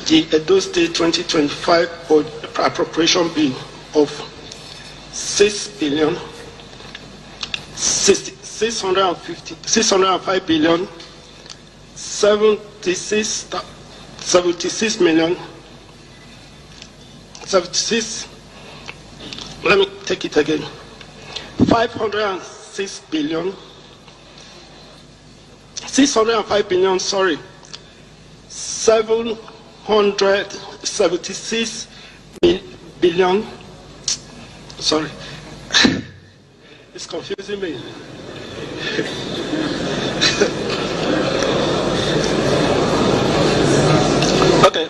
The Edo State 2025 appropriation bill of 605 billion 76 million 76. Let me take it again. 506 billion 605 billion. Sorry, 776 billion. Sorry, it's confusing me. Okay,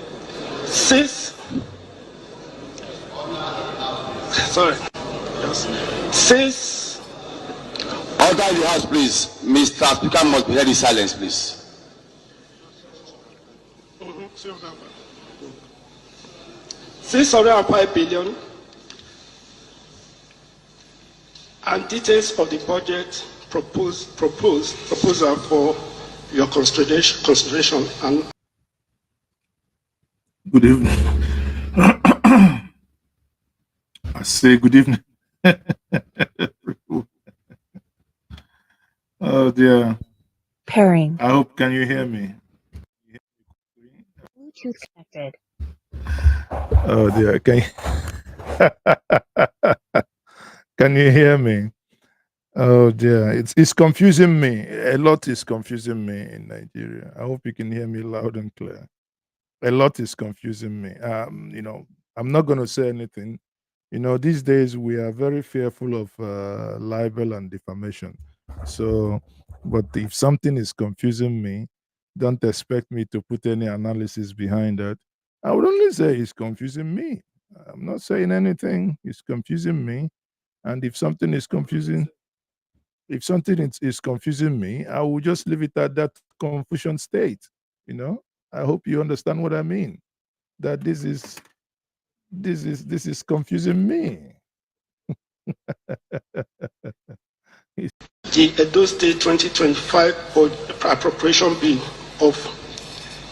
sorry, yes. Order in the house, please. Mr. Speaker must be heard in silence, please. 605 billion and details of the budget proposal for your consideration and good evening. I say good evening. Oh dear. Pairing. I hope, can you hear me? Bluetooth connected. Oh dear. Can you hear me? Oh dear. It's confusing me. A lot is confusing me in Nigeria. I hope you can hear me loud and clear. A lot is confusing me. I'm not going to say anything. These days we are very fearful of libel and defamation. So, but if something is confusing me, don't expect me to put any analysis behind that. I would only say it's confusing me. I'm not saying anything. It's confusing me. And if something is confusing me, I will just leave it at that confusion state. I hope you understand what I mean. That this is confusing me. the Edo State 2025 appropriation bill of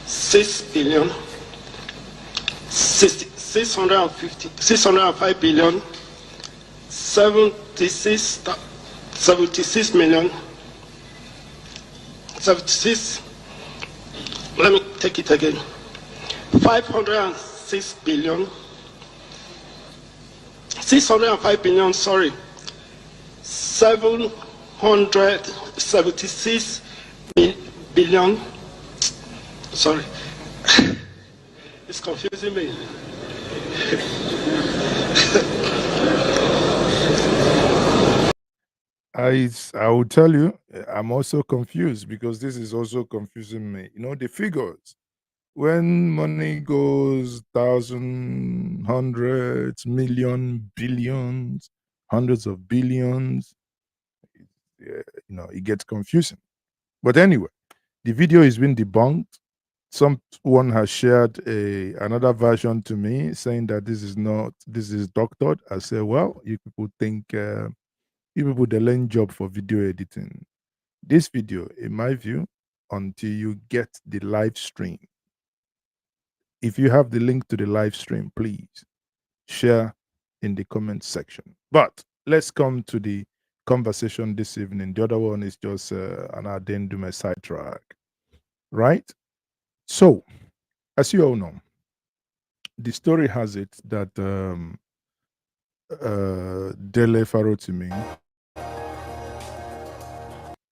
605 billion 76 million 76. Let me take it again. 506 billion 605 billion. Sorry, 776 billion. Sorry, it's confusing me. I will tell you, I'm also confused because this is also confusing me. The figures. When money goes thousands, hundreds, million, billions, hundreds of billions, it gets confusing. But anyway, the video has been debunked. Someone has shared another version to me saying that this is doctored. I say, well, you people think you people they learn job for video editing. This video, in my view, until you get the live stream. If you have the link to the live stream, please share in the comment section. But let's come to the conversation this evening. The other one is just an addendum, a sidetrack, right? So, as you all know, the story has it that Dele Farotimi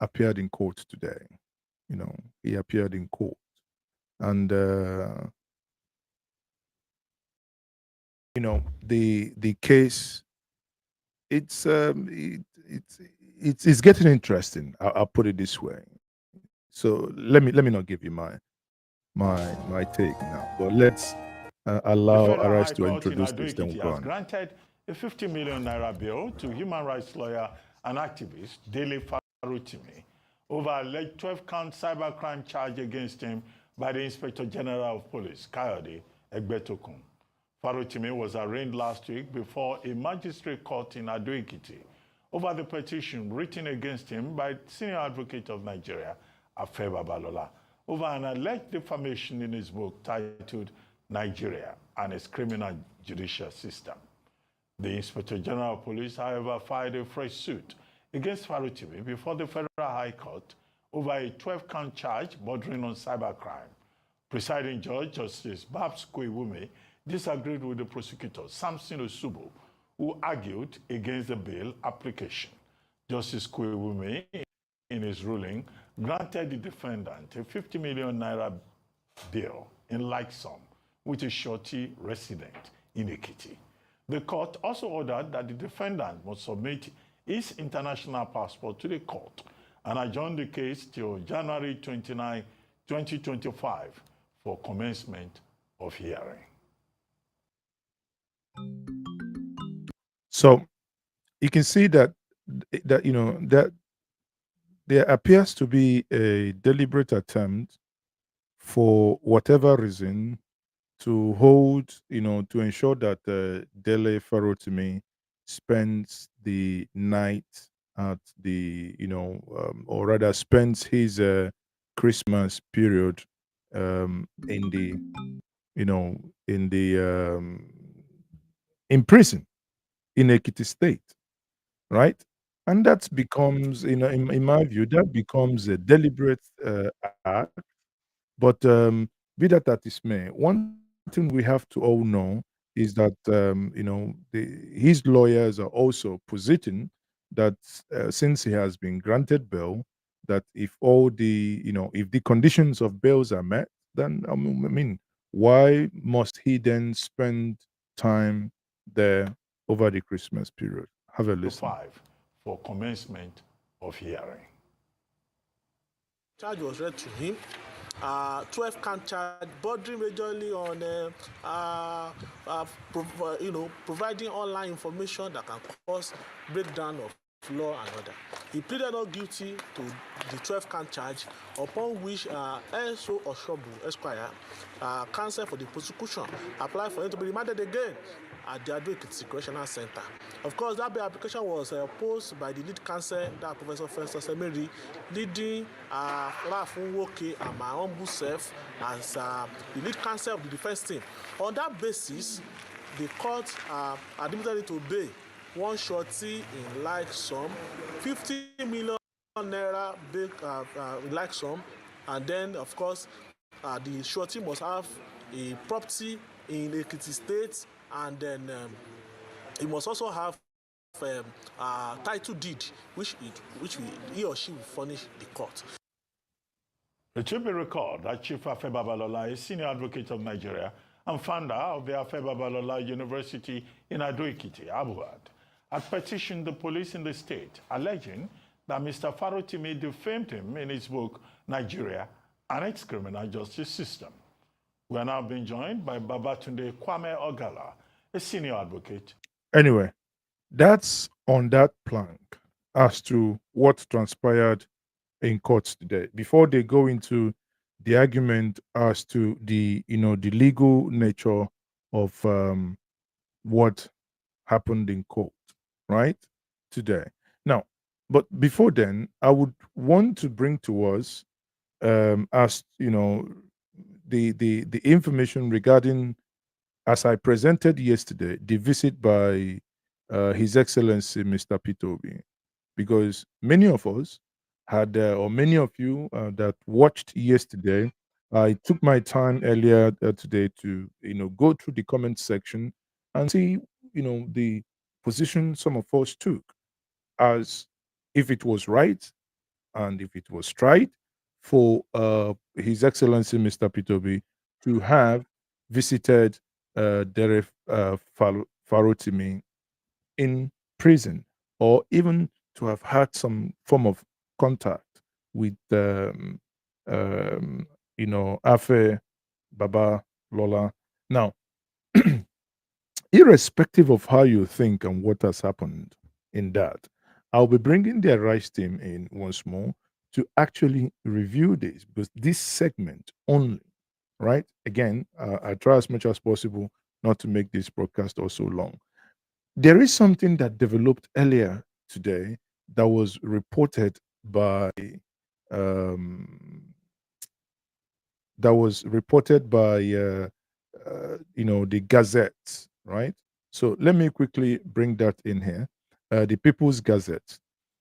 appeared in court today. He appeared in court, and the case. It's getting interesting. I'll put it this way. So let me not give you my take now, but let's allow Aras to introduce this. Then we'll go on. Granted a 50 million naira bill to human rights lawyer and activist Dele Farotimi over alleged 12-count cybercrime charge against him by the Inspector General of Police, Kayode Egbetokun. Farotimi was arraigned last week before a magistrate court in Ado-Ekiti over the petition written against him by Senior Advocate of Nigeria, Babalola, over an alleged defamation in his book titled Nigeria and its criminal judicial system. The Inspector General of Police, however, filed a fresh suit against Farotimi before the Federal High Court over a 12-count charge bordering on cybercrime. Presiding Judge Justice Babs Kwewume disagreed with the prosecutor, Samson Osubo, who argued against the bail application. Justice Kwewume, in his ruling, granted the defendant a 50 million naira bail in like sum, with a surety resident in Ekiti. The court also ordered that the defendant must submit his international passport to the court and adjourned the case till January 29, 2025 for commencement of hearing. So you can see that that there appears to be a deliberate attempt for whatever reason to hold, to ensure that Dele Farotimi spends the night at the, or rather spends his Christmas period in the, in prison in Ekiti State, right? And that becomes, in my view, that becomes a deliberate act. But be that as it may, one thing we have to all know is that his lawyers are also positing that since he has been granted bail, that if all the if the conditions of bails are met, then I mean, why must he then spend time there over the Christmas period? Have a listen. 5 for commencement of hearing. Charge was read to him. 12 count charge bordering majorly on providing online information that can cause breakdown of law and order. He pleaded not guilty to the 12 count charge, upon which S.O. Oshobu Esquire, counsel for the prosecution, applied for him to be remanded again at the Advocate Correctional Center. Of course, that bail application was posed by the lead counsel, that Professor Festus Emery, leading Rafun Woke and my humble self as the lead counsel of the defense team. On that basis, the court admitted it to bail one surety in like sum, 50 million naira bail like sum, and then, of course, the surety must have a property in Ekiti State, and then he must also have title deed, which he or she will furnish the court. It should be recalled that Chief Afe Babalola is senior advocate of Nigeria and founder of the Afe Babalola University in Ado-Ekiti, Abuad, had petitioned the police in the state, alleging that Mr. Farotimi defamed him in his book, Nigeria and its Criminal Justice System. We are now being joined by Babatunde Kwame Ogala, a senior advocate. Anyway, that's on that plank as to what transpired in courts today. Before they go into the argument as to the the legal nature of what happened in court, right, today. Now, but before then, I would want to bring to us as the information regarding, as I presented yesterday, the visit by His Excellency Mr. PeterObi, because many of us had, or many of you that watched yesterday, I took my time earlier today to go through the comment section and see the position some of us took, as if it was right and if it was right for His Excellency Mr. PeterObi to have visited Dere Farotimi in prison, or even to have had some form of contact with Afe Babalola. Now, irrespective of how you think and what has happened in that, I'll be bringing the Arise team in once more to actually review this, because this segment only, right? Again, I try as much as possible not to make this broadcast also long. There is something that developed earlier today that was reported by um, the Gazette, right? So let me quickly bring that in here. The People's Gazette.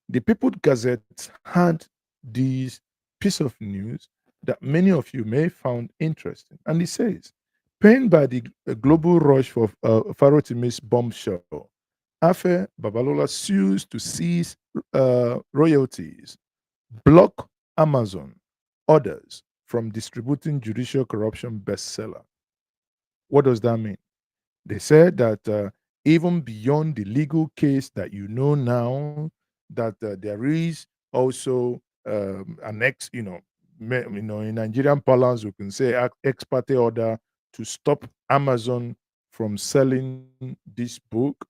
The People's Gazette had this piece of news that many of you may found interesting. And it says, pained by the global rush for Farotimi's bombshell, Afe Babalola sues to seize royalties, block Amazon orders from distributing judicial corruption bestseller. What does that mean? They said that even beyond the legal case that you know now, that there is also an in Nigerian parlance, we can say ex parte order to stop Amazon from selling this book.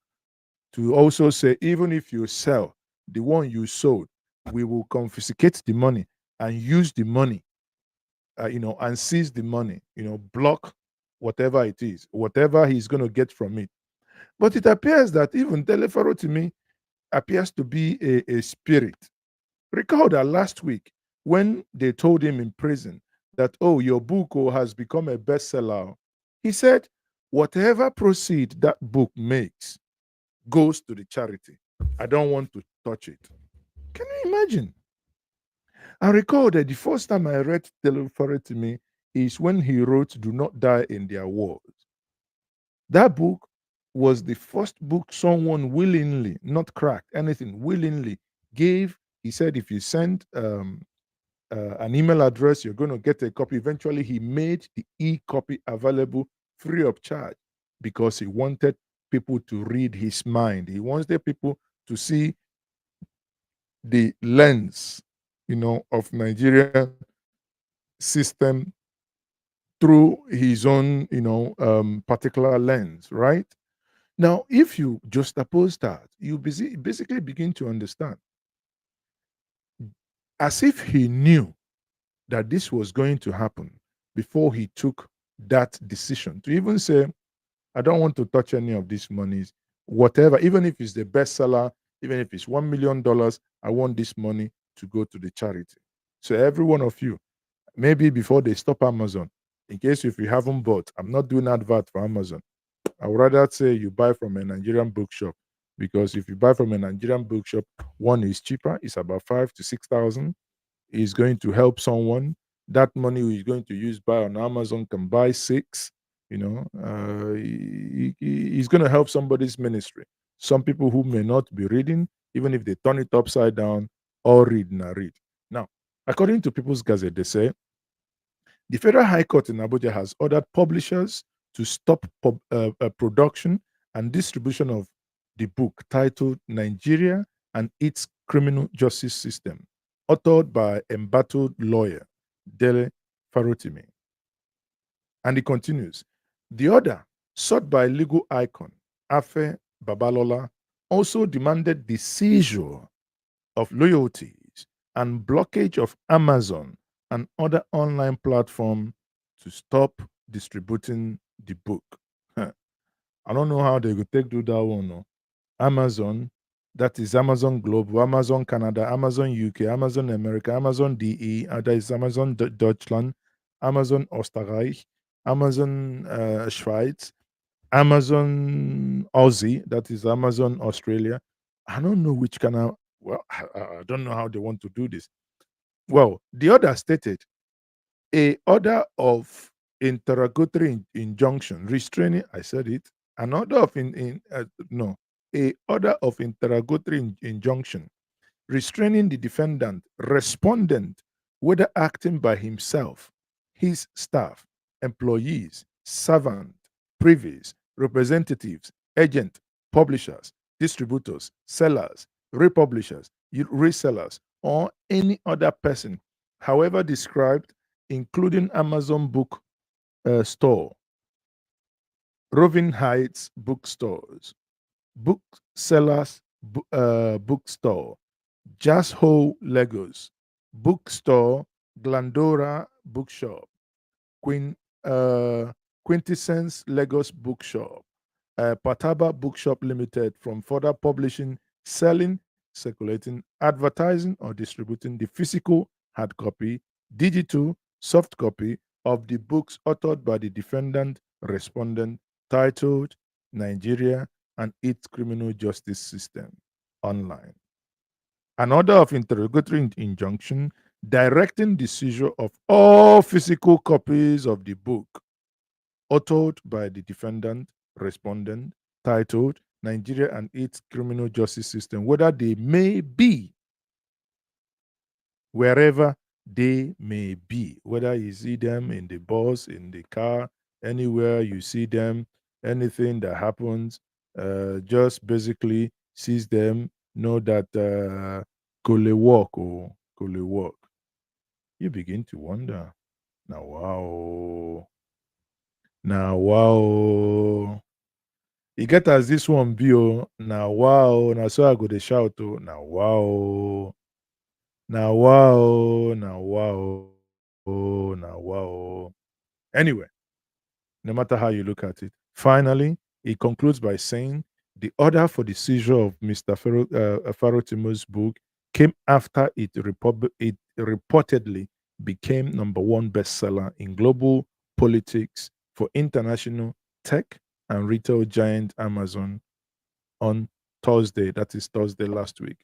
To also say, even if you sell the one you sold, we will confiscate the money and use the money, and seize the money, block whatever it is, whatever he's going to get from it. But it appears that even Telefaro to me appears to be a spirit. Recall that last week when they told him in prison that, oh, your book has become a bestseller, he said, whatever proceed that book makes goes to the charity. I don't want to touch it. Can you imagine? I recall that the first time I read Farotimi is when he wrote Do Not Die in Their Wars. That book was the first book someone willingly, not cracked, anything, willingly gave. He said, if you send an email address, you're going to get a copy. Eventually, he made the e-copy available free of charge because he wanted people to read his mind. He wanted people to see the lens, of Nigerian system through his own, particular lens, right? Now, if you juxtapose that, you basically begin to understand. As if he knew that this was going to happen before he took that decision to even say, I don't want to touch any of these monies, whatever, even if it's the bestseller, even if it's $1 million, I want this money to go to the charity. So every one of you, maybe before they stop Amazon, in case if you haven't bought, I'm not doing advert for Amazon. I would rather say you buy from a Nigerian bookshop, because if you buy from a Nigerian bookshop, one is cheaper, it's about 5 to 6,000. Is going to help someone. That money he's going to use buy on Amazon can buy 6. He's going to help somebody's ministry. Some people who may not be reading, even if they turn it upside down, or read and read. Now, according to People's Gazette, they say the Federal High Court in Abuja has ordered publishers to stop production and distribution of the book titled Nigeria and Its Criminal Justice System, authored by embattled lawyer Dele Farotimi. And he continues, the order, sought by legal icon Afe Babalola, also demanded the seizure of loyalties and blockage of Amazon and other online platforms to stop distributing the book. I don't know how they could take do that one. No. Amazon, that is Amazon Global, Amazon Canada, Amazon UK, Amazon America, Amazon DE, that is Amazon Deutschland, Amazon Österreich, Amazon Schweiz, Amazon Aussie, that is Amazon Australia. I don't know which kind. Well, I don't know how they want to do this. Well, the order stated a order of interrogatory injunction restraining. I said it. An order of no, a order of interrogatory injunction restraining the defendant, respondent, whether acting by himself, his staff, employees, servant, privies, representatives, agent, publishers, distributors, sellers, republishers, resellers, or any other person, however described, including Amazon Book Store, Roving Heights Bookstores, Booksellers Bookstore, Jazz Hole Lagos, Bookstore, Glendora Bookshop, Quintessence Lagos Bookshop, Pataba Bookshop Limited from further publishing, selling, circulating, advertising, or distributing the physical hard copy, digital, soft copy of the books authored by the defendant respondent titled Nigeria and its Criminal Justice System online. An order of interrogatory injunction directing the seizure of all physical copies of the book authored by the defendant respondent titled Nigeria and its Criminal Justice System, whether they may be, wherever they may be, whether you see them in the bus, in the car, anywhere you see them, anything that happens, just basically seize them, know that kole walk or kole walk. You begin to wonder, now wow, now wow. You get as this one be now wow, now so I go to shout now wow. Now wow, now wow, now wow. Anyway, no matter how you look at it, finally, he concludes by saying the order for the seizure of Mr. Farotimo's book came after it reportedly became number one bestseller in global politics for international tech and retail giant Amazon on Thursday. That is Thursday last week.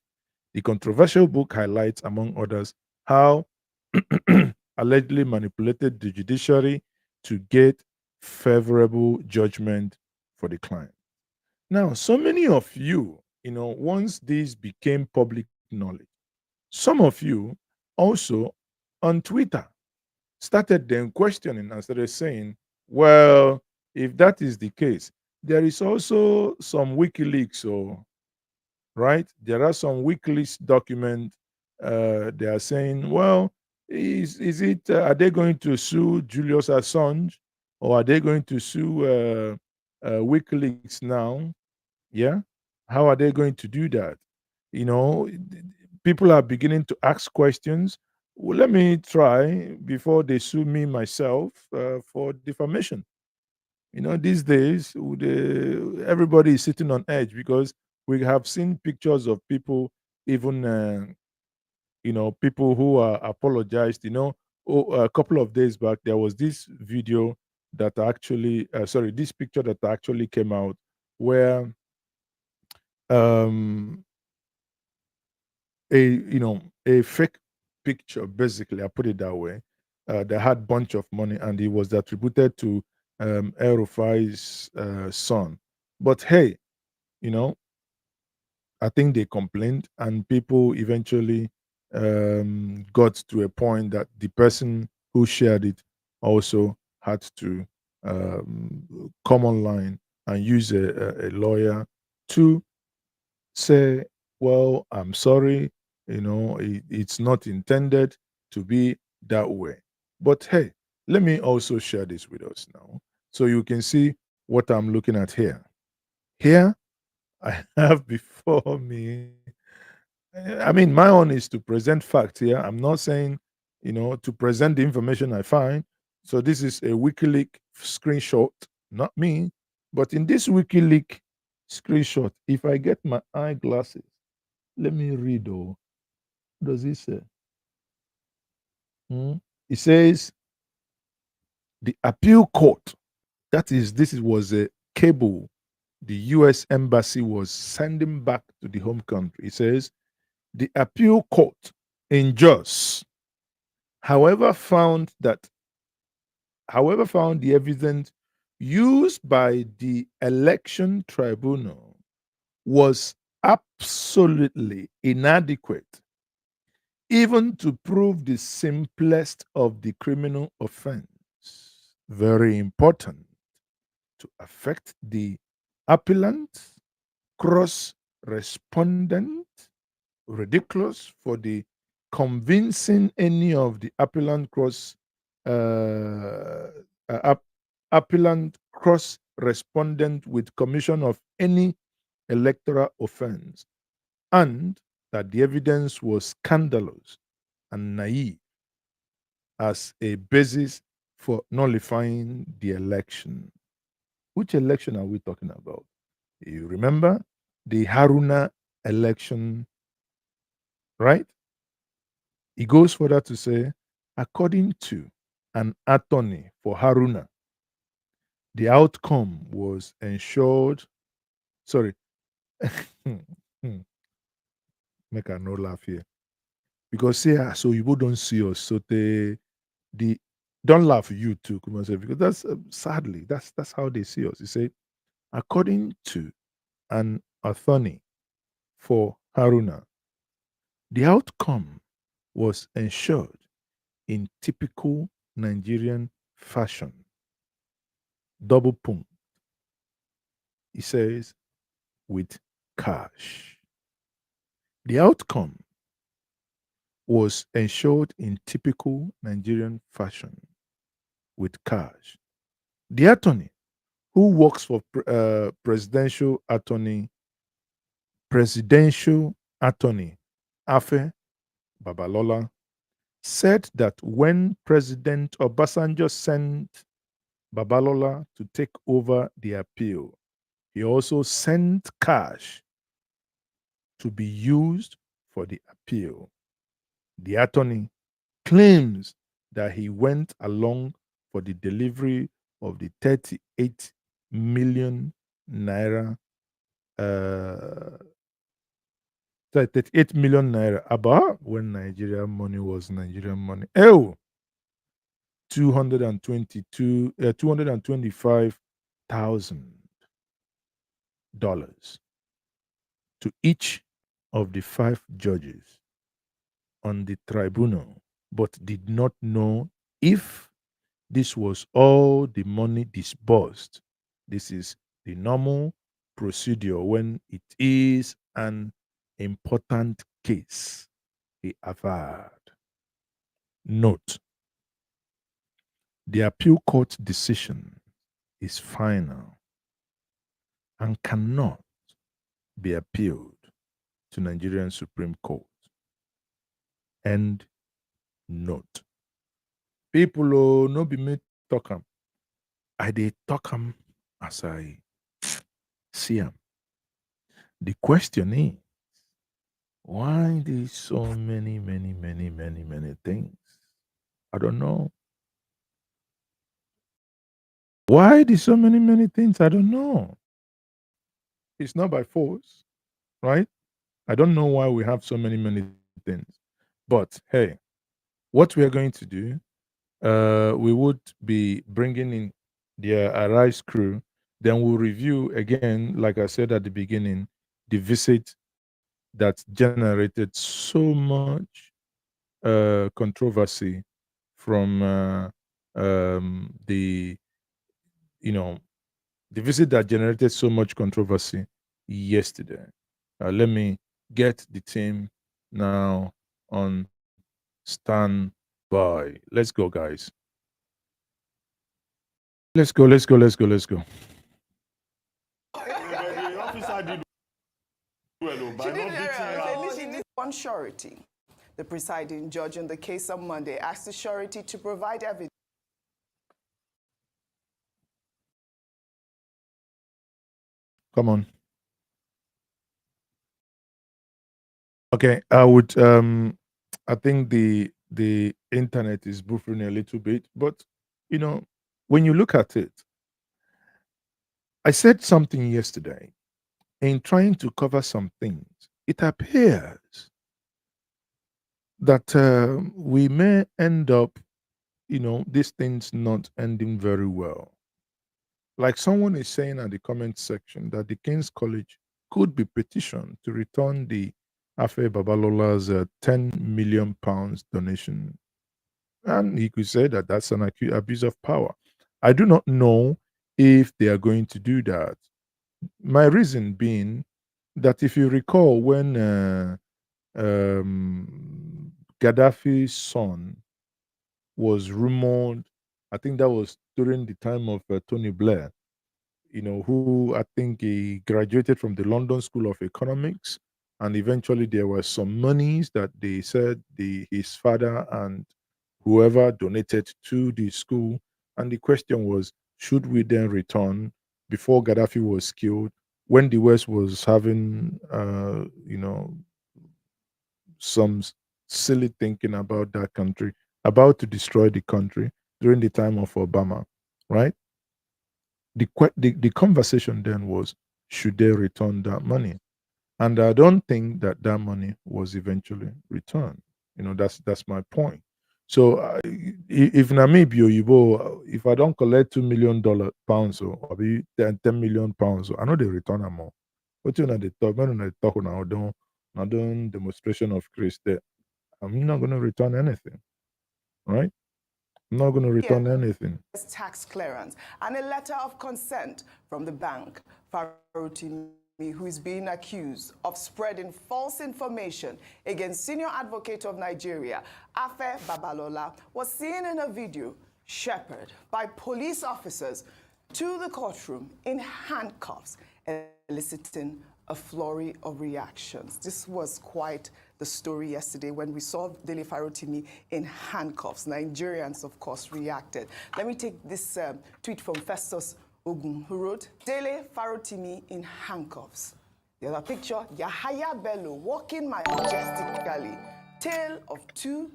The controversial book highlights, among others, how allegedly manipulated the judiciary to get favorable judgment for the client. Now, so many of you, once this became public knowledge, some of you also on Twitter started then questioning and started saying, well, if that is the case, there is also some WikiLeaks or right? There are some WikiLeaks documents. They are saying, well, is it? Are they going to sue Julius Assange, or are they going to sue WikiLeaks now? Yeah, how are they going to do that? People are beginning to ask questions. Well, let me try before they sue me myself for defamation. These days everybody is sitting on edge because we have seen pictures of people, even people who are apologized. A couple of days back there was this video that actually this picture that actually came out where um a fake picture, basically, I put it that way, that had bunch of money, and it was attributed to El Rufai's son. But hey, you know I think they complained, and people eventually got to a point that the person who shared it also had to come online and use a lawyer to say, well, I'm sorry, it's not intended to be that way. But hey, let me also share this with us now so you can see what I'm looking at here. Here, I have before me, I mean, my own is to present facts here. I'm not saying, to present the information I find. So this is a WikiLeaks screenshot, not me. But in this WikiLeaks screenshot, if I get my eyeglasses, let me read. Oh, what does it say? Hmm? It says the appeal court. This was a cable the U.S. embassy was sending back to the home country. It says the appeal court in Jos, however, found the evidence used by the election tribunal was absolutely inadequate, even to prove the simplest of the criminal offense. Very important to affect the appellant, cross respondent, ridiculous for the convincing any of the uh, appellant cross respondent with commission of any electoral offense, and that the evidence was scandalous and naive as a basis for nullifying the election. Which election are we talking about? You remember the Haruna election, right? He goes further to say, according to an attorney for Haruna, The outcome was ensured. Sorry. Make a no laugh here. Because say so you don't see us. So the don't laugh you too, Kumase, because that's sadly that's how they see us. You say, according to an attorney for Haruna, the outcome was ensured in typical Nigerian fashion. Double punct. He says, with cash. The outcome was ensured in typical Nigerian fashion with cash. The attorney who works for presidential attorney Afe Babalola said that when President Obasanjo sent Babalola to take over the appeal, he also sent cash to be used for the appeal. The attorney claims that he went along for the delivery of the 38 million naira, uh, 38 million naira about when Nigerian money was Nigerian money. Oh, 225,000 dollars to each of the 5 judges on the tribunal, but did not know if this was all the money disbursed. This is the normal procedure when it is an important case, he averred. Note: the appeal court decision is final and cannot be appealed to Nigerian Supreme Court. End note. People no be me talk am. I dey talk am as I see am. The question is, why there's so many things? I don't know. Why there's so many things? I don't know. It's not by force, right? I don't know why we have so many things. But hey, what we are going to do, we would be bringing in the Arise crew. Then we'll review again, like I said at the beginning, the visit that generated so much controversy from the you know the visit that generated so much controversy yesterday. Let me get the team now on standby. Let's go, guys. Let's go. The officer did well by not beating her. She needs one surety. The presiding judge in the case on Monday asked the surety to provide evidence. Come on. Okay, I would I think the internet is buffering a little bit, but when you look at it, I said something yesterday in trying to cover some things. It appears that we may end up, these things not ending very well. Like someone is saying at the comment section that the King's College could be petitioned to return the Afe Babalola's 10 million pounds donation. And he could say that that's an abuse of power. I do not know if they are going to do that. My reason being that if you recall when Gaddafi's son was rumored, I think that was during the time of Tony Blair, who I think he graduated from the London School of Economics, and eventually there were some monies that they said his father and whoever donated to the school, and the question was, should we then return before Gaddafi was killed, when the West was having, some silly thinking about that country, about to destroy the country during the time of Obama, right? the conversation then was, should they return that money? And I don't think that that money was eventually returned. That's my point. So if Namibia, if I don't collect $2 million or be 10 million pounds, I know they return them more. But they talk, when they talk now, don't demonstration of Christ there. I'm not going to return anything, right? I'm not going to return anything. Tax clearance and a letter of consent from the bank. Farotimi, who is being accused of spreading false information against senior advocate of Nigeria, Afe Babalola, was seen in a video shepherded by police officers to the courtroom in handcuffs, eliciting a flurry of reactions. This was quite the story yesterday when we saw Dele Farotimi in handcuffs. Nigerians, of course, reacted. Let me take this tweet from Festus Ogun, who wrote, Dele Farotimi in handcuffs. The other picture, Yahaya Bello walking majestically. Tale of two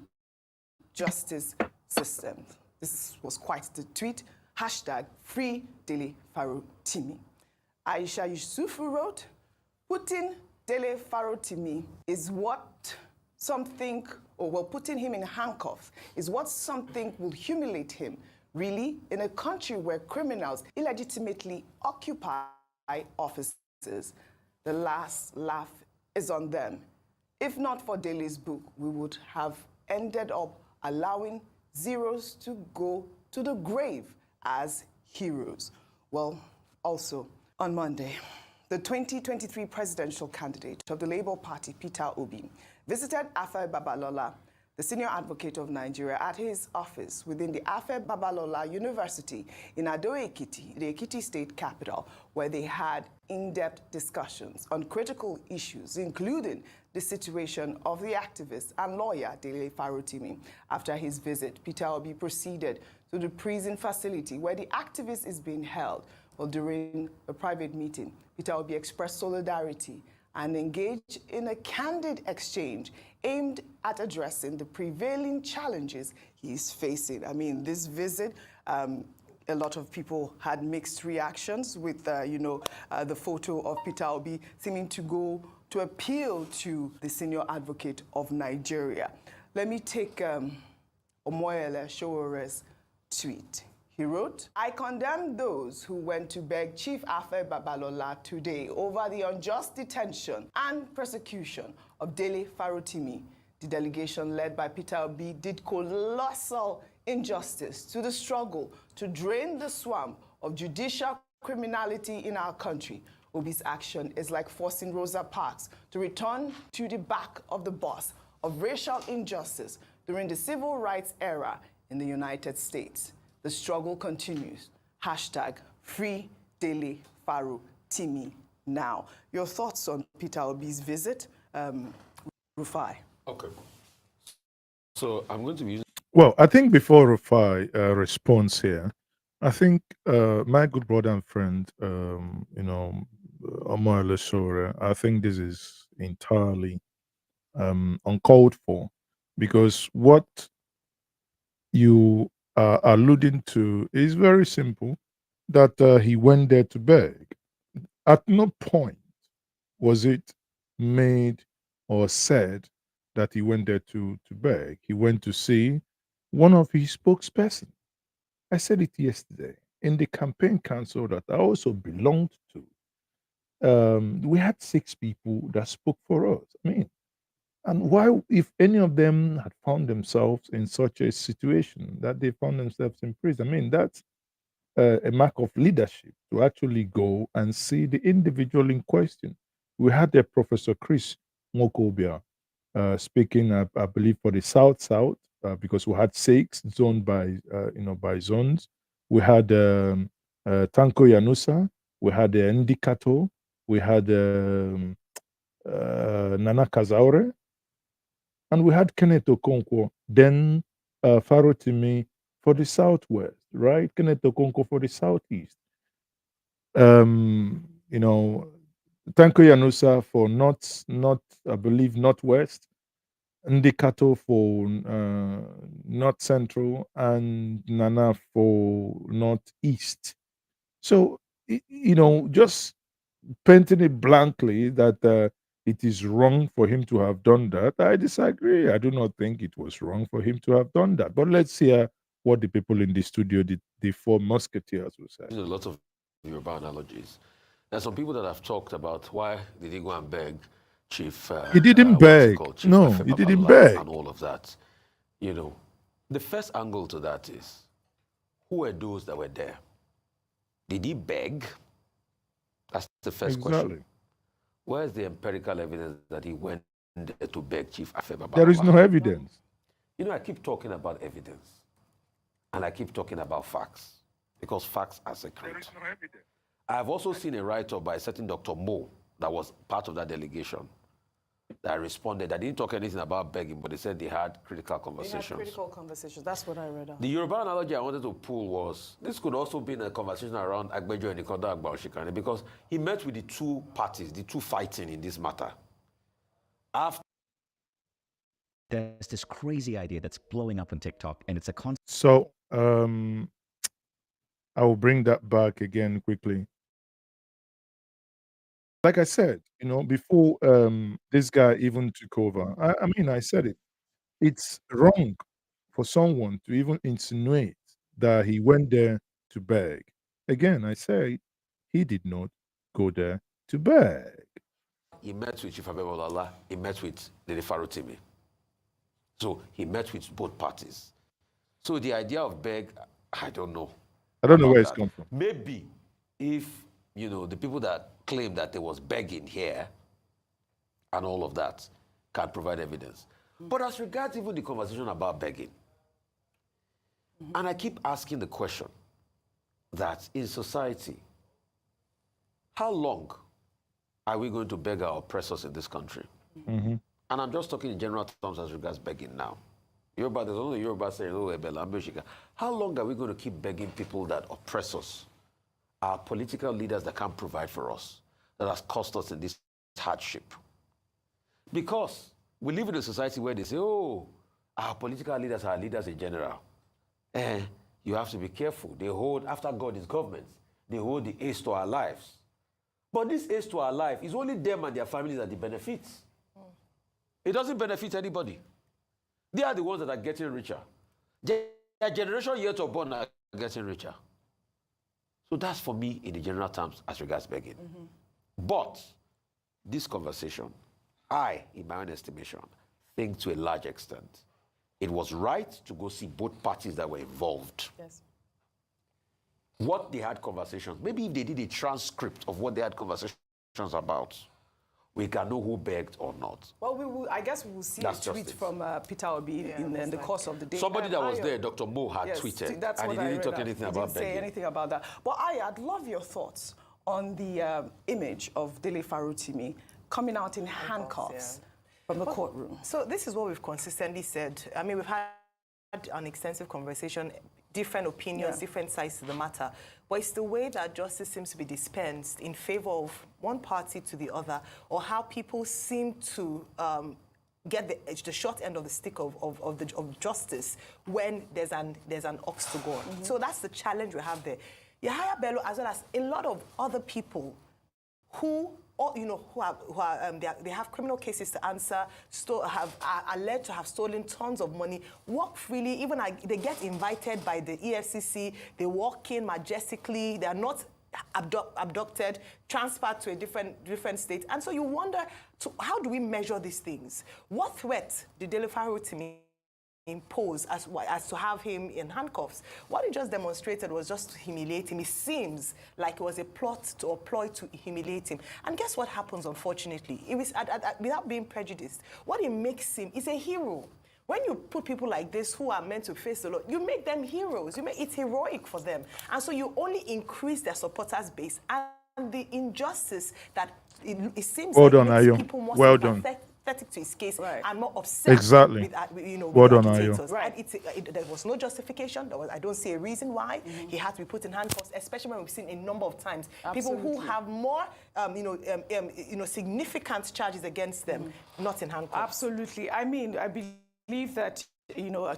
justice systems. This was quite the tweet. Hashtag free Dele Farotimi. Aisha Yusufu wrote, putting Dele Farotimi is what something, putting him in handcuffs is what something will humiliate him. Really, in a country where criminals illegitimately occupy offices, the last laugh is on them. If not for Dele's book, we would have ended up allowing zeros to go to the grave as heroes. Well, also on Monday, the 2023 presidential candidate of the Labour Party, Peter Obi, visited Afe Babalola, the senior advocate of Nigeria, at his office within the Afe Babalola University in Ado-Ekiti, the Ekiti state capital, where they had in-depth discussions on critical issues, including the situation of the activist and lawyer Dele Farotimi. After his visit, Peter Obi proceeded to the prison facility where the activist is being held. Well, during a private meeting, Peter Obi expressed solidarity and engaged in a candid exchange aimed at addressing the prevailing challenges he's facing. I mean, this visit, a lot of people had mixed reactions with, the photo of Peter Obi seeming to go to appeal to the senior advocate of Nigeria. Let me take Omoyele Showore's tweet. He wrote, I condemn those who went to beg Chief Afe Babalola today over the unjust detention and persecution of Dele Farotimi. The delegation led by Peter Obi did colossal injustice to the struggle to drain the swamp of judicial criminality in our country. Obi's action is like forcing Rosa Parks to return to the back of the bus of racial injustice during the civil rights era in the United States. The struggle continues. Hashtag free Dele Farotimi now. Your thoughts on Peter Obi's visit, Rufai? Okay. So I'm going to be using... Well, I think before Rufai responds here, I think my good brother and friend, Omoyele Sowore, I think this is entirely uncalled for, because what you are alluding to is very simple, that he went there to beg. At no point was it made or said that he went there to beg. He went to see one of his spokespersons. I said it yesterday in the campaign council that I also belonged to. We had 6 people that spoke for us. I mean, and why, if any of them had found themselves in such a situation that they found themselves in prison, I mean, that's a mark of leadership to actually go and see the individual in question. We had Professor Chris Mokobia speaking, I believe, for the South, because we had 6 zoned by zones. We had Tanko Yanusa, we had Ndikato, we had Nana Kazaure, and we had Kenneth Okonkwo, then Farotimi for the Southwest, right? Kenneth Okonkwo for the Southeast. Tanko Yanusa for not I believe Northwest, Ndikato for North Central, and Nana for Northeast. So, just painting it blankly that it is wrong for him to have done that, I disagree. I do not think it was wrong for him to have done that. But let's hear what the people in the studio, the four musketeers, will say. A lot of Yoruba analogies. There's some people that have talked about why did he go and beg Chief. He didn't beg. Chief No, Efe he didn't Babalola beg. and all of that. The first angle to that is, who were those that were there? Did he beg? That's the first question. Where's the empirical evidence that he went there to beg Chief Efe Babalola? There is no evidence. I keep talking about evidence, and I keep talking about facts, because facts are secret. There is no evidence. I've also seen a write-up by a certain Dr. Mo that was part of that delegation that responded. I didn't talk anything about begging, but they said they had critical conversations. They had critical conversations. That's what I read out. The Yoruba analogy I wanted to pull was, this could also be a conversation around Agbejo and Ikoda Agba-Oshikane, because he met with the two parties, the two fighting in this matter. After there's this crazy idea that's blowing up on TikTok, and it's a concept. So, I will bring that back again quickly. Like I said, before this guy even took over, I said it. It's wrong for someone to even insinuate that he went there to beg. Again, I say he did not go there to beg. He met with Chief Babalola, he met with Lady Farotimi. So he met with both parties. So the idea of beg, I don't know. I don't know where it's come from. Maybe if, the people that claim that there was begging here and all of that can provide evidence. But as regards even the conversation about begging, and I keep asking the question that in society, how long are we going to beg our oppressors in this country? And I'm just talking in general terms as regards begging now. Yoruba, there's only Yoruba saying, how long are we going to keep begging people that oppress us? Our political leaders that can't provide for us, that has cost us in this hardship. Because we live in a society where they say, oh, our political leaders are leaders in general. You have to be careful. They hold, after God is government, they hold the ace to our lives. But this ace to our life is only them and their families that it benefits. It doesn't benefit anybody. They are the ones that are getting richer. Their generation yet unborn are getting richer. So that's for me in the general terms as regards begging. But this conversation, I, in my own estimation, think to a large extent, it was right to go see both parties that were involved. Yes. What they had conversations, maybe if they did a transcript of what they had conversations about, we can know who begged or not. Well, I guess we will see a tweet from PeterObi in the course of the day. Somebody that was there, Dr. Mo, had tweeted, and he didn't talk anything about begging. He didn't say anything about that. But I'd love your thoughts on the image of Dele Farotimi coming out in handcuffs from the courtroom. So this is what we've consistently said. We've had an extensive conversation, different opinions, different sides to the matter. But it's the way that justice seems to be dispensed in favor of one party to the other, or how people seem to get the short end of the stick of justice when there's an ox to go on. So that's the challenge we have there. Yahaya Bello, as well as a lot of other people who they have criminal cases to answer, are alleged to have stolen tons of money, work freely, even they get invited by the EFCC, they walk in majestically, they are not abducted, transferred to a different state. And so you wonder, how do we measure these things? What threat did Dele Farotimi impose as to have him in handcuffs? What he just demonstrated was just to humiliate him. It seems like it was a plot or ploy to humiliate him. And guess what happens, unfortunately? It was, without being prejudiced, what it makes him is a hero. When you put people like this who are meant to face the law, you make them heroes. It's heroic for them. And so you only increase their supporters base. And the injustice that it seems like makes people more sympathetic to his case and more upset with agitators. And there was no justification. I don't see a reason why he had to be put in handcuffs, especially when we've seen a number of times people who have more significant charges against them not in handcuffs. Absolutely. I believe that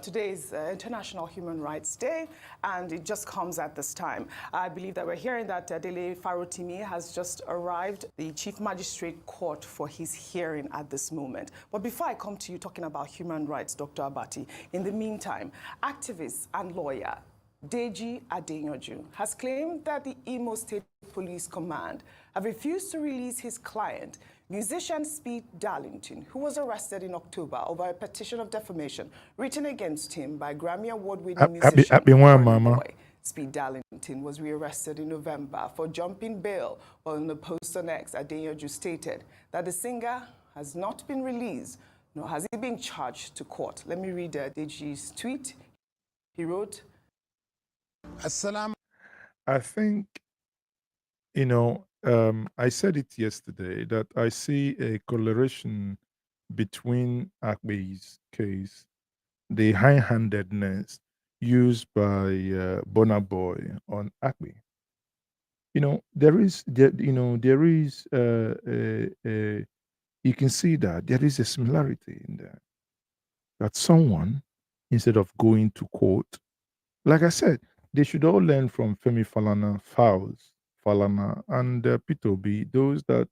today is International Human Rights Day, and it just comes at this time. I believe that we're hearing that Dele Farotimi has just arrived the Chief Magistrate Court for his hearing at this moment. But before I come to you talking about human rights, Dr. Abati, in the meantime, activist and lawyer Deji Adeyanju has claimed that the Imo State Police Command have refused to release his client, musician Speed Darlington, who was arrested in October over a petition of defamation written against him by Grammy Award-winning musician Burna Boy. Speed Darlington was rearrested in November for jumping bail, while in the post on X, Adeyanju stated that the singer has not been released, nor has he been charged to court. Let me read Deji's tweet. He wrote, I think, I said it yesterday that I see a correlation between Akbe's case, the high-handedness used by Burna Boy on Akbe. There is, you can see that there is a similarity in there. That someone, instead of going to court, like I said, they should all learn from Femi Falana, and PeterObi. Those that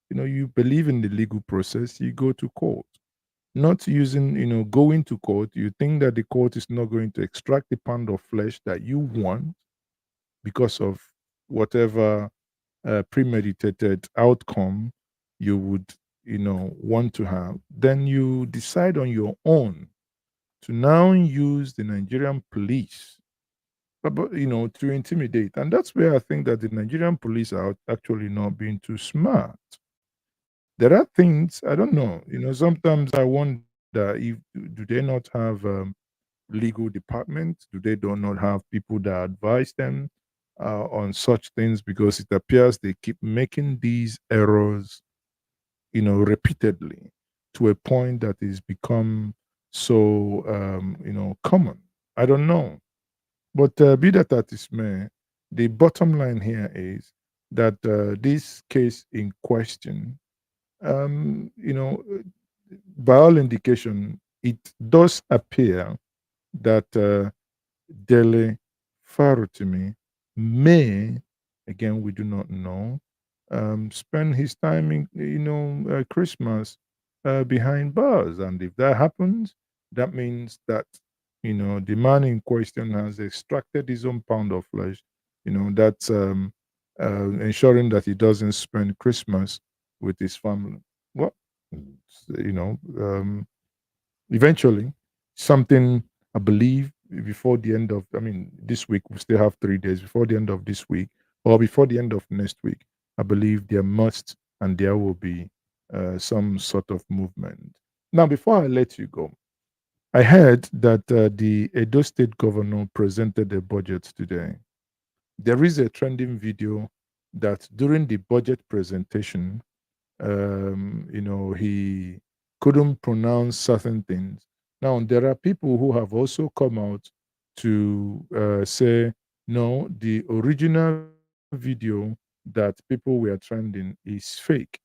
you believe in the legal process, you go to court. Not using, going to court. You think that the court is not going to extract the pound of flesh that you want because of whatever premeditated outcome you would, want to have. Then you decide on your own to now use the Nigerian police, to intimidate. And that's where I think that the Nigerian police are actually not being too smart. There are things, I don't know, sometimes I wonder if do they not have legal departments? Do they not have people that advise them on such things? Because it appears they keep making these errors, repeatedly to a point that is become so, common. I don't know. But be that as it may, the bottom line here is that this case in question, by all indication, it does appear that Dele Farotimi may, again, we do not know, spend his time in, Christmas behind bars. And if that happens, that means that, the man in question has extracted his own pound of flesh. That's ensuring that he doesn't spend Christmas with his family. Well, eventually, something, I believe, before the end of, this week, we still have 3 days before the end of this week, or before the end of next week, I believe there must and there will be some sort of movement. Now, before I let you go, I heard that the Edo State governor presented a budget today. There is a trending video that during the budget presentation, he couldn't pronounce certain things. Now, there are people who have also come out to say, no, the original video that people were trending is fake.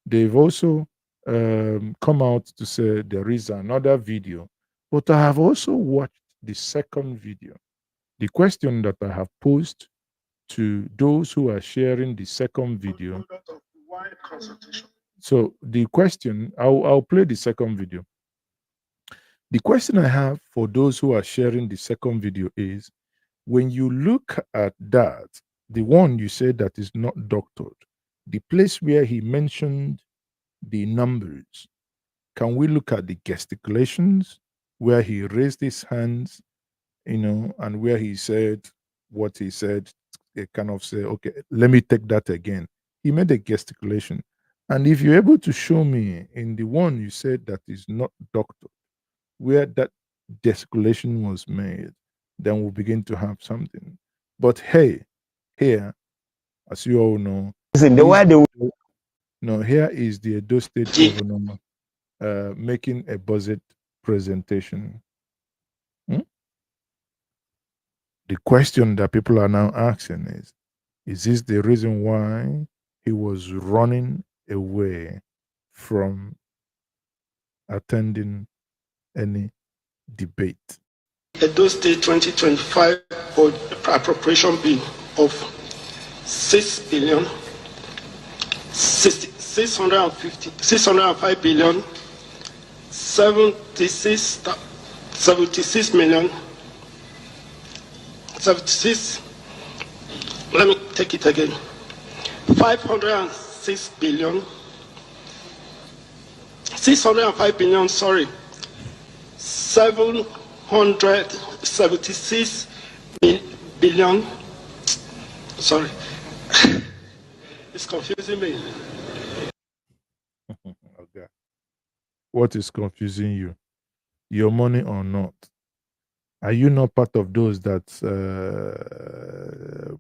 They've also come out to say there is another video, but I have also watched the second video. The question that I have posed to those who are sharing the second video. So the question, I'll play the second video. The question I have for those who are sharing the second video is, when you look at that, the one you said that is not doctored, the place where he mentioned the numbers, can we look at the gesticulations where he raised his hands, and where he said what he said, kind of say, okay, let me take that again. He made a gesticulation. And if you're able to show me in the one you said that is not doctored, where that gesticulation was made, then we'll begin to have something. But hey, here, as you all know, here is the Edo State governor making a budget presentation. The question that people are now asking is this the reason why he was running away from attending any debate. Edo State 2025 appropriation bill of 605 billion 76 million 76. Let me take it again. 506 billion 605 billion. Sorry, 776 billion. Sorry, it's confusing me. Okay. What is confusing you? Your money or not? Are you not part of those that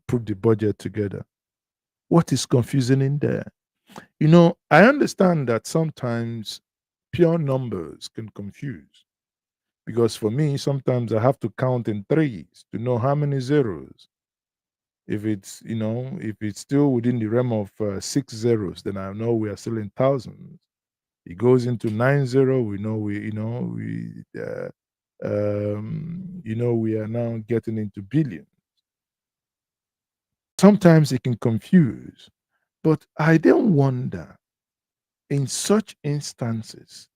put the budget together? What is confusing in there? You know, I understand that sometimes pure numbers can confuse. Because for me, sometimes I have to count in threes to know how many zeros. If it's, you know, if it's still within the realm of 6 zeros, then I know we are still in thousands. It goes into 90, we know we are now getting into billions. Sometimes it can confuse, but I then wonder, in such instances,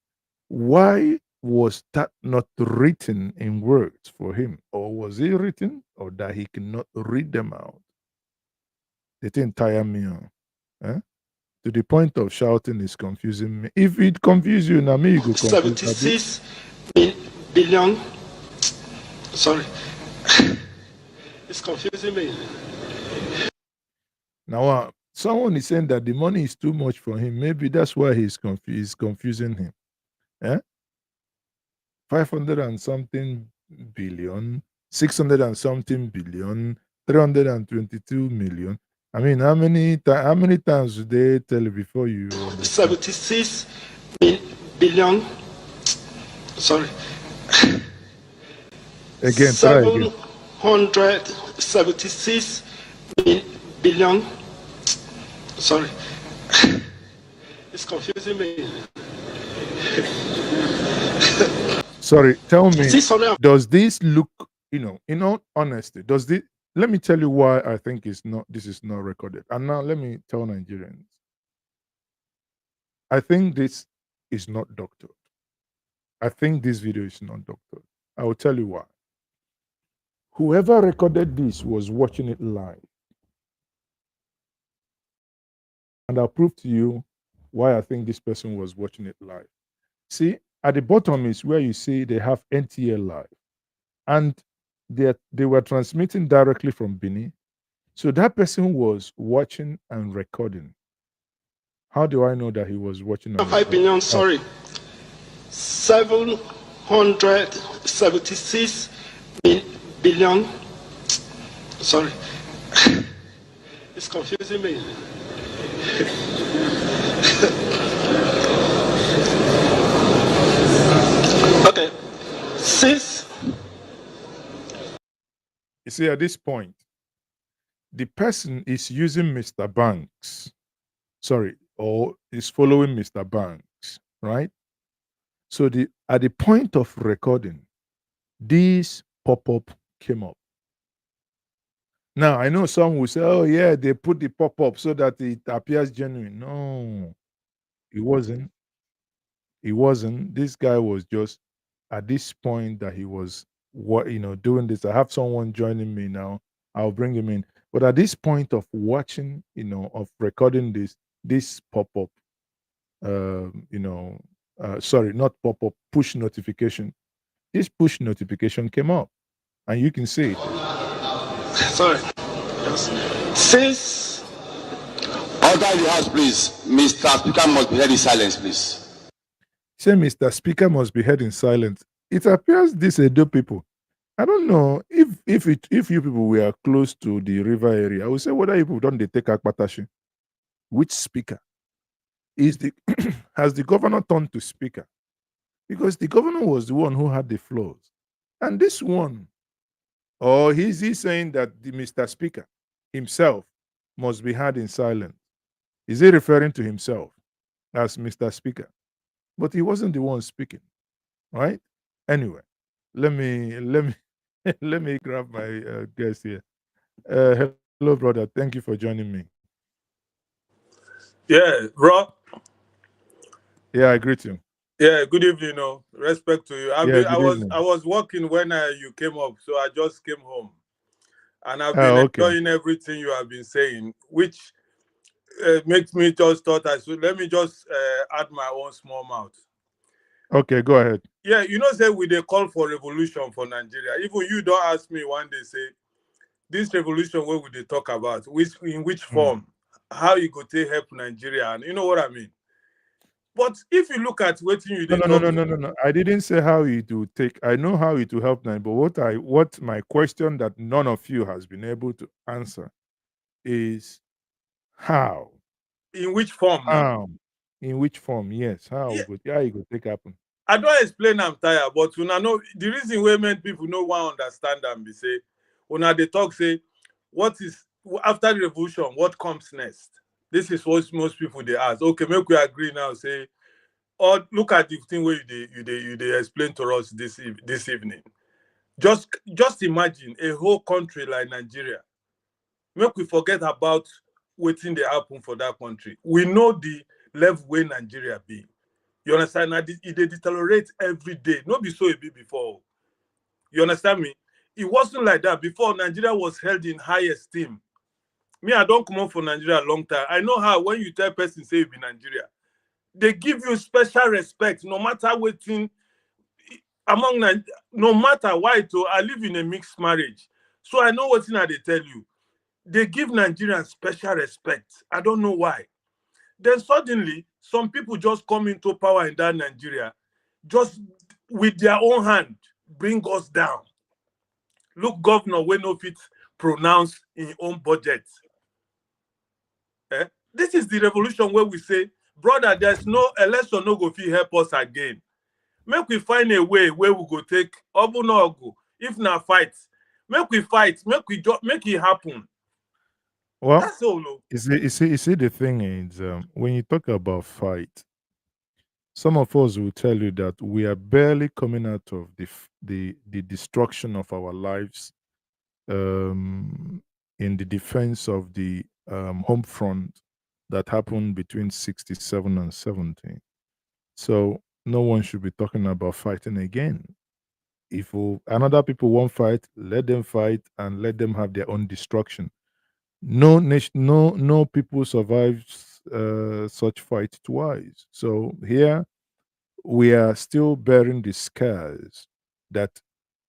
why was that not written in words for him? Or was it written or that he cannot read them out? It didn't tire me on. To the point of shouting is confusing me. If it confuse you, now me, you go confuse 76 billion. Sorry, it's confusing me. Now, someone is saying that the money is too much for him. Maybe that's why he's confusing him. 500 and something billion, 600 and something billion, 322 million. I mean, how many times do they tell you before you understand? 76 billion. Sorry. Again, try again. 776 billion. Sorry. It's confusing me. Sorry, tell me, 600. does this look, in all honesty, let me tell you why I think this is not recorded. And now let me tell Nigerians. I think this is not doctored. I think this video is not doctored. I will tell you why. Whoever recorded this was watching it live. And I'll prove to you why I think this person was watching it live. See, at the bottom is where you see they have NTA live. And they were transmitting directly from Benin. So that person was watching and recording. How do I know that he was watching and 5 billion, sorry. 776 billion. Sorry. It's confusing me. Okay. You see, at this point, the person is using Mr. Banks. Sorry, or is following Mr. Banks, right? So at the point of recording, this pop-up came up. Now, I know some will say, oh, yeah, they put the pop-up so that it appears genuine. No, it wasn't. It wasn't. This guy was just at this point that he was doing this. I have someone joining me now. I'll bring him in. But at this point of watching, of recording this pop-up, sorry, not pop-up, push notification. This push notification came up, and you can see it. Sorry. Since Order in the House, please. Mr. Speaker must be heard in silence, please. Say, Mr. Speaker must be heard in silence. It appears these Edo people. I don't know if you people were close to the river area. I would say whether you people don't they take Akpatashi. Which speaker has the governor turned to speaker? Because the governor was the one who had the floors, and this one, or is he saying that the Mr. Speaker himself must be heard in silence? Is he referring to himself as Mr. Speaker? But he wasn't the one speaking, right? Anyway, let me let me grab my guest here. Hello, brother. Thank you for joining me. Yeah, bro. Yeah, I greet you. Yeah, good evening. No, respect to you. Yeah, good I evening. was working when you came up, so I just came home, and I've been Oh, okay. enjoying everything you have been saying, which makes me just thought I should let me just add my own small mouth. Okay, go ahead. Yeah, say we they call for revolution for Nigeria. Even you don't ask me one day say this revolution where would they talk about, in which form, how you go to help Nigeria, and you know what I mean. But if you look at what you No, they no, no, talk, no, no, no, no. I didn't say how it will take. I know how it will help now, but what my question that none of you has been able to answer is how. in which form now? How? In which form? Yes. How Yeah, good? How it could take happen? I don't explain I'm tired, but when I know the reason why many people no one understand and be say, when they talk say, what is after the revolution, what comes next? This is what most people they ask. Okay, make we agree now, say, or look at the thing where you they explain to us this evening. Just imagine a whole country like Nigeria. Make we forget about waiting they happen for that country. We know the level where Nigeria be. You understand? Now, it they deteriorate every day. Not be so it be before. You understand me? It wasn't like that. Before, Nigeria was held in high esteem. Me, I don't come up for Nigeria a long time. I know how when you tell a person say you be Nigeria, they give you special respect, no matter what thing no matter why. I live in a mixed marriage. So I know what thing they tell you. They give Nigerians special respect. I don't know why. Then suddenly, some people just come into power in that Nigeria, just with their own hand, bring us down. Look, governor, when no fit pronounce in own budget. This is the revolution where we say, brother, there's no election no go fit help us again. Make we find a way where we go take obu no go. If na fight, make we fight, make it happen. Well, That's all. you see, the thing is, when you talk about fight, some of us will tell you that we are barely coming out of the destruction of our lives in the defense of the home front that happened between 67 and 70. So no one should be talking about fighting again. If another people won't fight, let them fight and let them have their own destruction. No nation, no people survives such fight twice. So here we are still bearing the scars that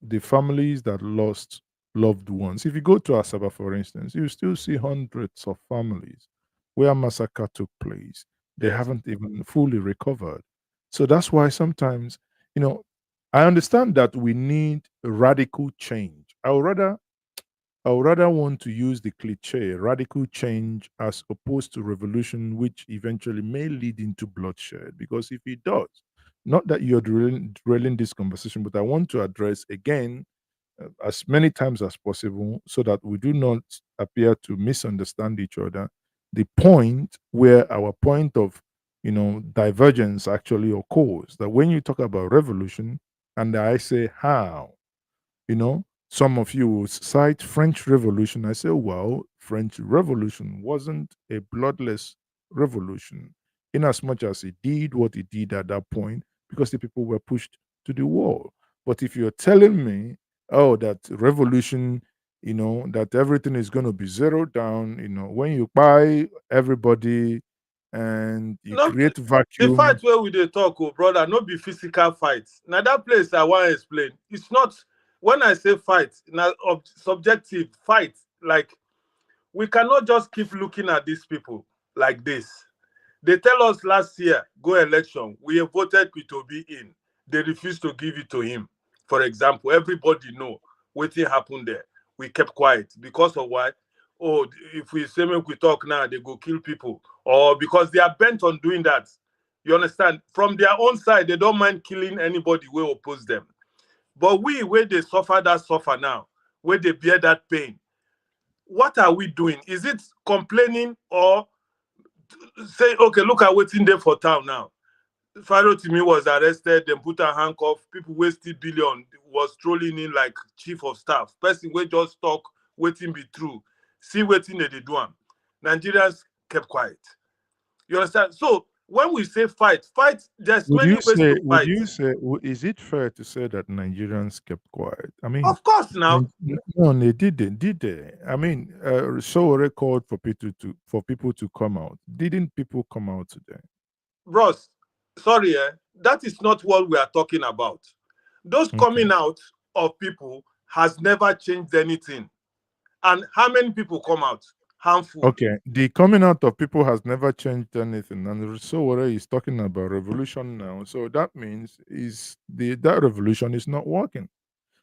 the families that lost loved ones. If you go to Asaba, for instance, you still see hundreds of families where massacre took place. They Yes. haven't even fully recovered. So that's why sometimes, I understand that we need radical change. I would rather want to use the cliche radical change as opposed to revolution, which eventually may lead into bloodshed. Because if it does, not that you're drilling this conversation, but I want to address again as many times as possible so that we do not appear to misunderstand each other. The point where our point of divergence actually occurs, that when you talk about revolution and I say how, some of you will cite French Revolution. I say, well, French Revolution wasn't a bloodless revolution, in as much as it did what it did at that point because the people were pushed to the wall. But if you're telling me, oh, that revolution, that everything is going to be zeroed down, when you buy everybody and you No, create the vacuum. fight where we dey talk, oh brother, no be physical fight. Now that place I want to explain. It's not when I say fight, now subjective fight. Like we cannot just keep looking at these people like this. They tell us last year, go election. We have voted PeterObi in. They refused to give it to him. For example, everybody know what happened there. We kept quiet because of why? Oh, if we say make we talk now, they go kill people. Or because they are bent on doing that. You understand? From their own side, they don't mind killing anybody who oppose them. But we, where they suffer now, where they bear that pain, what are we doing? Is it complaining or say, okay, look at what's in there for town now? Farotimi was arrested, then put a handcuff, people wasted billion. was strolling in like chief of staff, person wey just talk wetin be true, see wetin they do am. Nigerians kept quiet. You understand? So when we say fight, there's many ways to Would fight. you say, is it fair to say that Nigerians kept quiet? I mean, Of course now. no, they didn't, did they? I mean, so record for people to come out. Didn't people come out today? Bros, sorry, that is not what we are talking about. Those coming out of people has never changed anything. And how many people come out? Handful. Okay, the coming out of people has never changed anything, and Sowore is talking about revolution now. So that means that revolution is not working.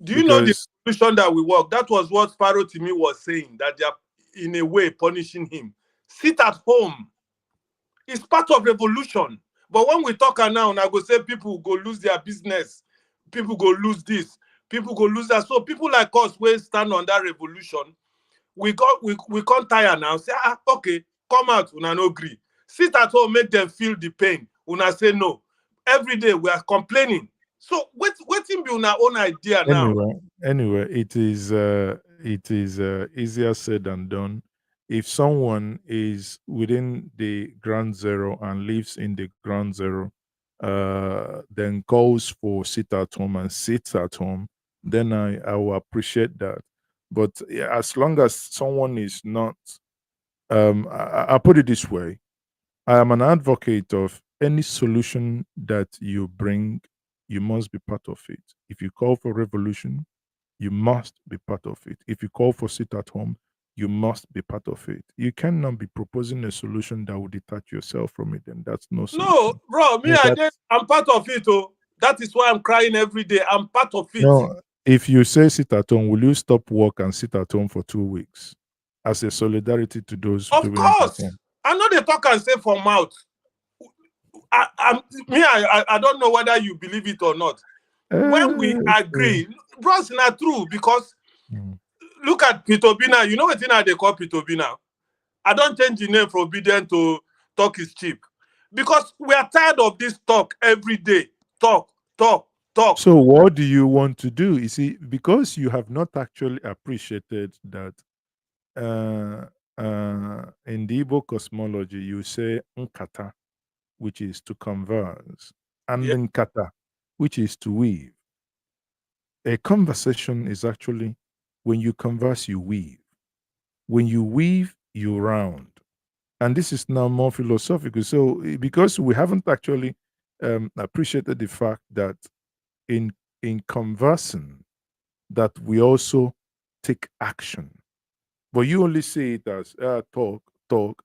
Do you know the revolution that we work? That was what Farotimi was saying, that they are in a way punishing him. Sit at home. It's part of revolution. But when we talk now, I go say people go lose their business, people go lose this, people go lose that. So people like us will stand on that revolution. We can't tire now. Say, okay, come out, una no agree. Sit at home, make them feel the pain. Una say no. Every day we are complaining. So waiting be una own idea now. Anyway, it is easier said than done. If someone is within the ground zero and lives in the ground zero, then goes for sit at home and sits at home, then I will appreciate that. But as long as someone is not, I put it this way: I am an advocate of any solution that you bring, you must be part of it. If you call for revolution, you must be part of it. If you call for sit at home, you must be part of it. You cannot be proposing a solution that will detach yourself from it, and that's no solution. No, bro, I'm part of it. Oh, that is why I'm crying every day. I'm part of it. No, if you say sit at home, will you stop work and sit at home for 2 weeks as a solidarity to those of doing course. it at home? I know they talk and say for mouth. I don't know whether you believe it or not. When we agree, bro, it's not true, because look at PeterObi now. You know what they call PeterObi now? I don't change the name from obedient to talk is cheap, because we are tired of this talk every day. Talk. So what do you want to do? You see, because you have not actually appreciated that in the Igbo cosmology, you say nkata, which is to converse, and nkata, which is to weave. A conversation is actually, when you converse, you weave. When you weave, you round. And this is now more philosophical. So because we haven't actually appreciated the fact that in conversing, that we also take action. But you only see it as talk.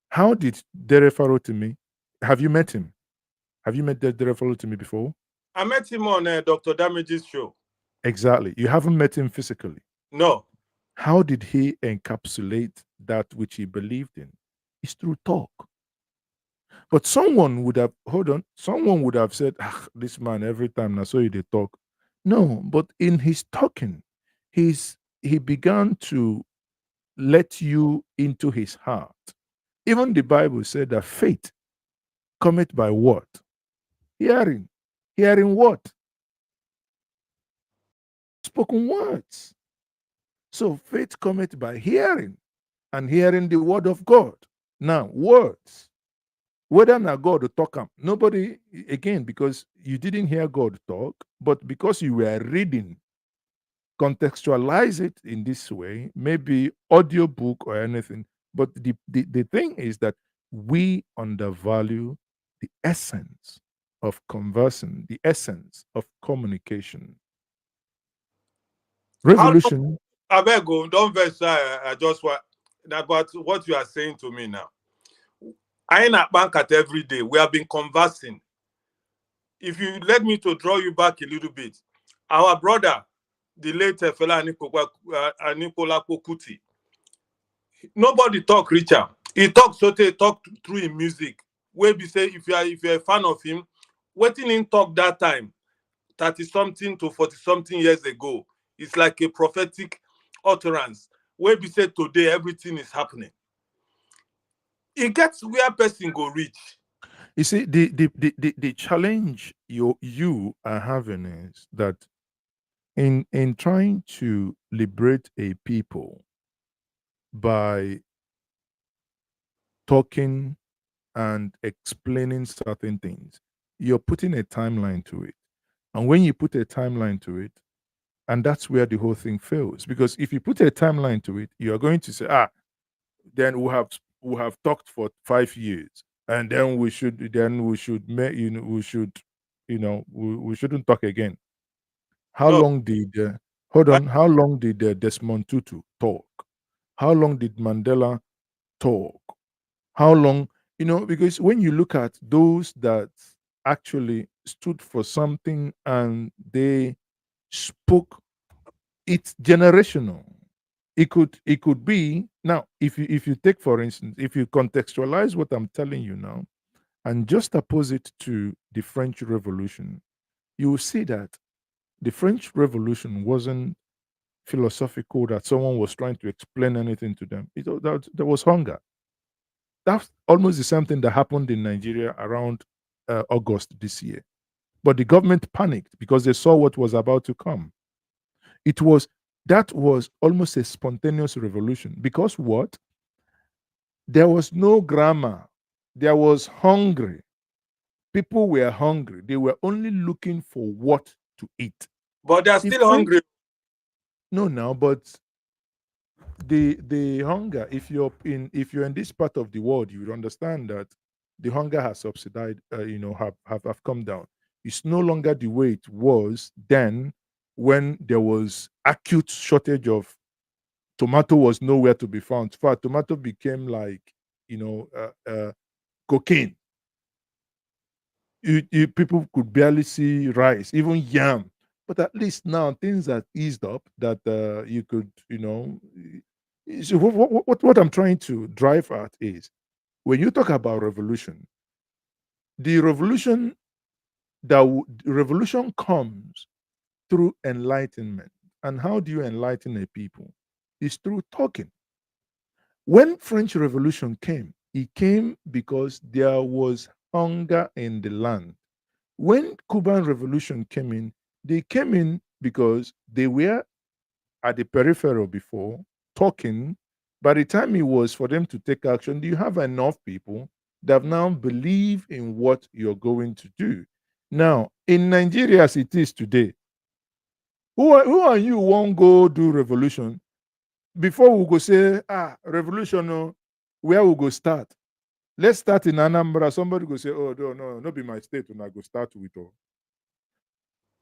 How did Dere Farotimi? Have you met him? Have you met Dere Farotimi before? I met him on Dr. Damage's show. Exactly. You haven't met him physically? No. How did he encapsulate that which he believed in? It's through talk. But someone would have said, this man, every time I saw you, they talk. No, but in his talking, he began to let you into his heart. Even the Bible said that faith cometh by what? Hearing. Hearing what? Spoken words. So faith cometh by hearing, and hearing the word of God. Now, words. Whether or not God will talk them, nobody, again, because you didn't hear God talk, but because you were reading, contextualize it in this way, maybe audio book or anything. But the thing is that we undervalue the essence of conversing, the essence of communication. Revolution. I beg you, don't vex. I just want about what you are saying to me now. I ain't at Bankat every day. We have been conversing. If you let me to draw you back a little bit, our brother, the late fella Nicola Kokuti, nobody talk Richard. He talk through in music. Where we say if you're a fan of him, waiting him talk that time, 30-something to 40-something years ago, it's like a prophetic utterance. Where we say today everything is happening. It gets where person go reach. You see, the challenge you are having is that in trying to liberate a people by talking and explaining certain things, you're putting a timeline to it. And when you put a timeline to it, and that's where the whole thing fails. Because if you put a timeline to it, you're going to say, then we have talked for 5 years, and then we should we shouldn't talk again. How No, long did hold I, on? How long did Desmond Tutu talk? How long did Mandela talk? How long? Because when you look at those that actually stood for something and they spoke, it's generational. It could be now, if you take, for instance, if you contextualize what I'm telling you now and just oppose it to the French Revolution, you will see that the French Revolution wasn't philosophical, that someone was trying to explain anything to them. There was hunger. That's almost the same thing that happened in Nigeria around August this year. But the government panicked because they saw what was about to come. That was almost a spontaneous revolution. Because what? There was no grammar. There was hungry. People were hungry. They were only looking for what to eat. but they're The still French, hungry. no, now, but the hunger, if you're in this part of the world, you would understand that the hunger has subsidized, have come down. It's no longer the way it was then, when there was acute shortage of tomato, was nowhere to be found. In fact, tomato became like, cocaine. People could barely see rice, even yam. But at least now things are eased up, that you could, so what I'm trying to drive at is, when you talk about revolution, the revolution the revolution comes through enlightenment. And how do you enlighten a people? It's through talking. When French Revolution came, it came because there was hunger in the land. When Cuban Revolution came in, they came in because they were at the peripheral before, talking. By the time it was for them to take action, do you have enough people that now believe in what you're going to do? Now, in Nigeria as it is today, who are you won't go do revolution? Before we go say, revolution, no, where we go start? Let's start in Anambra. Somebody go say, oh, no be my state, and I go start with all.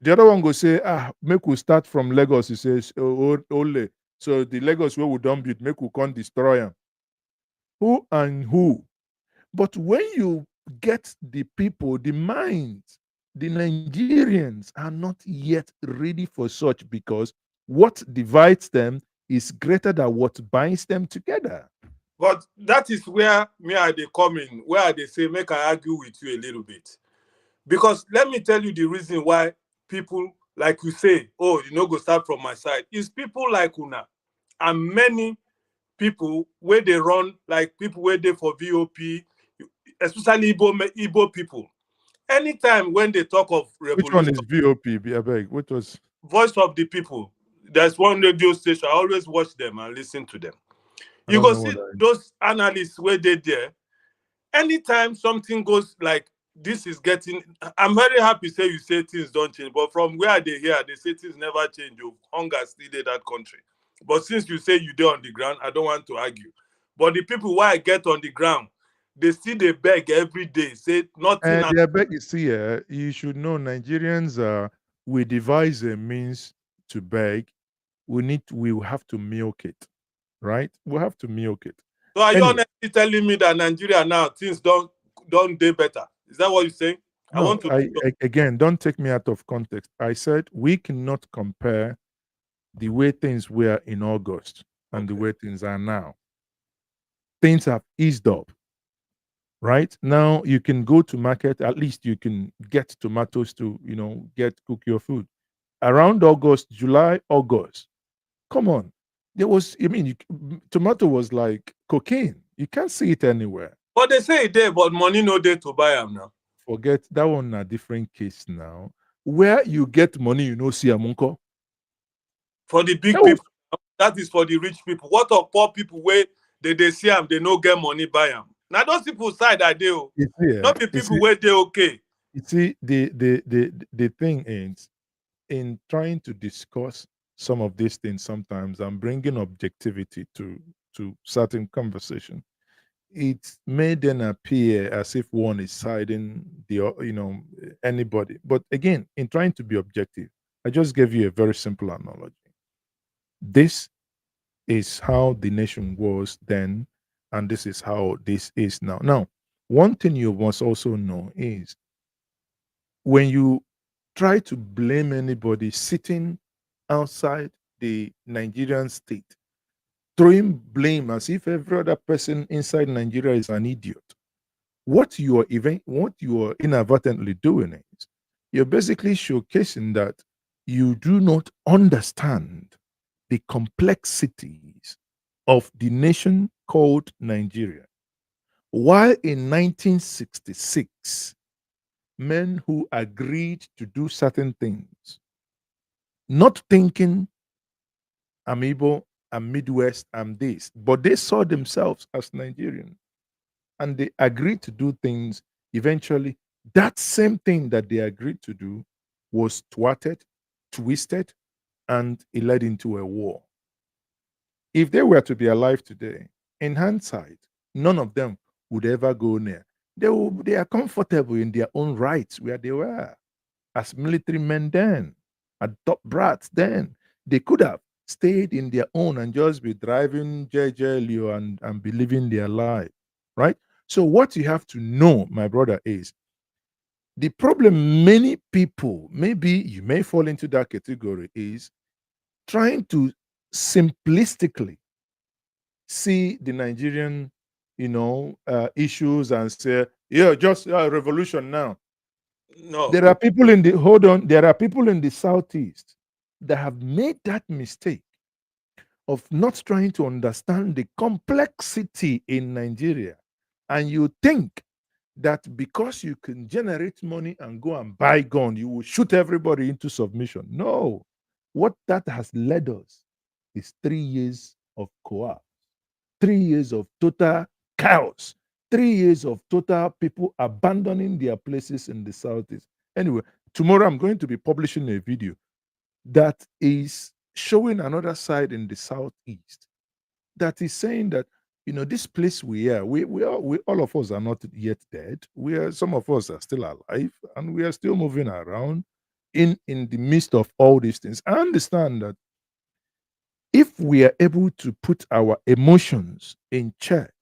The other one go say, make we start from Lagos. He says, only. So the Lagos where we don't build, make we can't destroy them. Who and who? But when you get the people, the minds, the Nigerians are not yet ready for such, because what divides them is greater than what binds them together. But that is where me I they come in, where they say, make I argue with you a little bit. Because let me tell you the reason why people, like you say, oh, go start from my side. It's people like Una and many people where they run, like people where they for VOP, especially Igbo people. Anytime when they talk of Which one revolution, is VOP? I beg. Which was Voice of the People, there's one radio station. I always watch them and listen to them. I You don't go know see what I. those analysts where they there. Anytime something goes like this is getting, I'm very happy say you say things don't change, but from where they hear, they say things never change. Hunger still in that country. But since you say you do on the ground, I don't want to argue. But the people why I get on the ground, they still they beg every day, say nothing. And I beg you, see, you should know, Nigerians, we devise a means to beg. We will have to milk it, right? We'll have to milk it. So are you Anyway, honestly telling me that Nigeria now things don't do better? Is that what you're saying? I no, want to. again, don't take me out of context. I said we cannot compare the way things were in August and the way things are now. Things have eased up. Right now, you can go to market. At least you can get tomatoes to cook your food. Around August, July, August. Come on, there was. I mean, tomato was like cocaine. You can't see it anywhere. But they say it there, but money no there to buy them now. Forget that one. A different case now. Where you get money, see a munko. For the big No. people, that is for the rich people. What of poor people where they see them, they no get money buy them? Now those people side are they, not the people where they okay. You see, the thing is, in trying to discuss some of these things, sometimes I'm bringing objectivity to certain conversation. It may then appear as if one is siding anybody. But again, in trying to be objective, I just gave you a very simple analogy. This is how the nation was then, and this is how this is now. Now, one thing you must also know is when you try to blame anybody sitting outside the Nigerian state, throwing blame as if every other person inside Nigeria is an idiot, what you are inadvertently doing is you're basically showcasing that you do not understand the complexities of the nation called Nigeria. While in 1966, men who agreed to do certain things, not thinking I'm Igbo, I'm Midwest, I'm this, but they saw themselves as Nigerian and they agreed to do things. Eventually, that same thing that they agreed to do was thwarted, twisted, and it led into a war. If they were to be alive today, in hindsight, none of them would ever go near. They are comfortable in their own rights where they were as military men then, at top brats then. They could have stayed in their own and just be driving JJ and be living their life, right? So what you have to know, my brother, is the problem many people, maybe you may fall into that category, is trying to simplistically see the Nigerian, issues and say, yeah, just a revolution now. No. There are people in the hold on. There are people in the southeast that have made that mistake of not trying to understand the complexity in Nigeria, and you think that because you can generate money and go and buy gun, you will shoot everybody into submission. No, what that has led us is 3 years of co-op, 3 years of total chaos, 3 years of total people abandoning their places in the southeast. Anyway, tomorrow I'm going to be publishing a video that is showing another side in the southeast that is saying that this place we are, we all of us are not yet dead. Some of us are still alive and we are still moving around in the midst of all these things. I understand that if we are able to put our emotions in check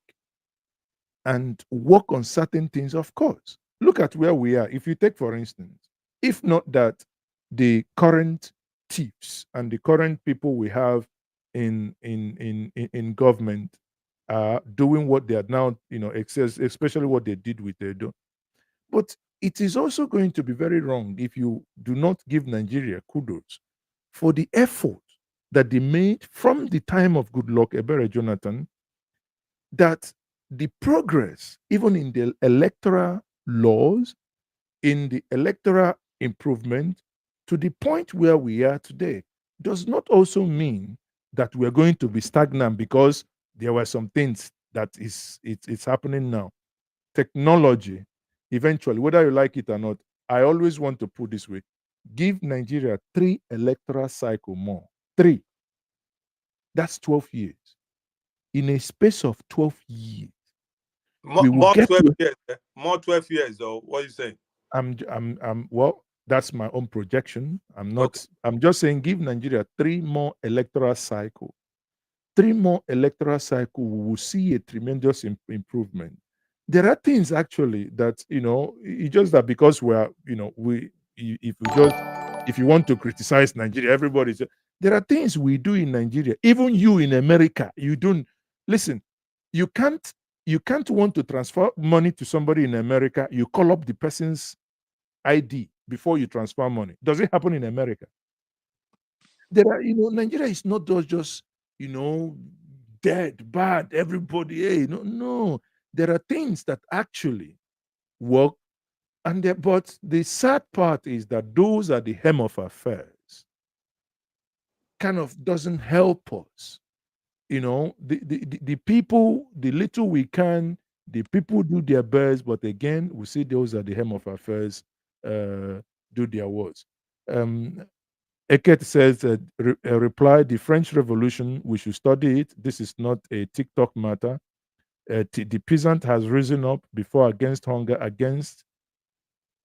and work on certain things, of course, look at where we are. If you take, for instance, if not that the current thieves and the current people we have in government are doing what they are now, especially what they did with Edo. But it is also going to be very wrong if you do not give Nigeria kudos for the effort that they made from the time of Goodluck Ebere Jonathan, that the progress, even in the electoral laws, in the electoral improvement, to the point where we are today, does not also mean that we're going to be stagnant because there were some things that it's happening now. Technology, eventually, whether you like it or not, I always want to put this way: give Nigeria 3 electoral cycle more. 3. That's 12 years. In a space of 12 years, we will More get 12 to, years. More 12 years, though. What are you saying? well, that's my own projection. I'm just saying give Nigeria 3 more electoral cycle. 3 more electoral cycle, we will see a tremendous improvement. There are things actually that, it's just that because we're, if you want to criticize Nigeria, everybody's, there are things we do in Nigeria. Even you in America, you don't, listen, you can't want to transfer money to somebody in America, you call up the person's ID before you transfer money. Does it happen in America? There are, Nigeria is not just, dead, bad, everybody, hey, no. There are things that actually work, but the sad part is that those are the hem of affairs. kind of doesn't help us. The people, the little we can, the people do their best, but again, we see those at the hem of affairs do their worst. Eket says, reply, the French Revolution, we should study it. This is not a TikTok matter. The peasant has risen up before against hunger, against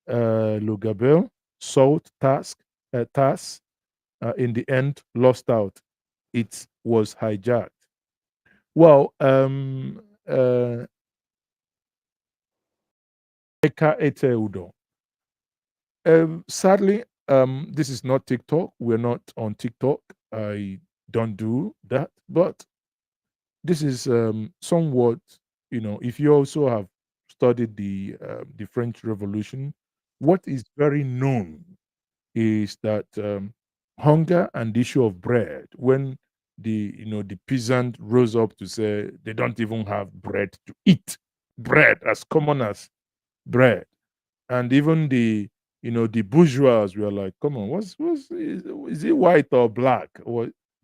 Lugabel, salt, task, in the end, lost out. It was hijacked. Well, Eka Ete Udo. Sadly, this is not TikTok. We're not on TikTok. I don't do that. But this is somewhat, if you also have studied the French Revolution, what is very known is that hunger and the issue of bread, when the peasant rose up to say they don't even have bread to eat, bread as common as bread, and even the bourgeois were like, come on, is it white or black?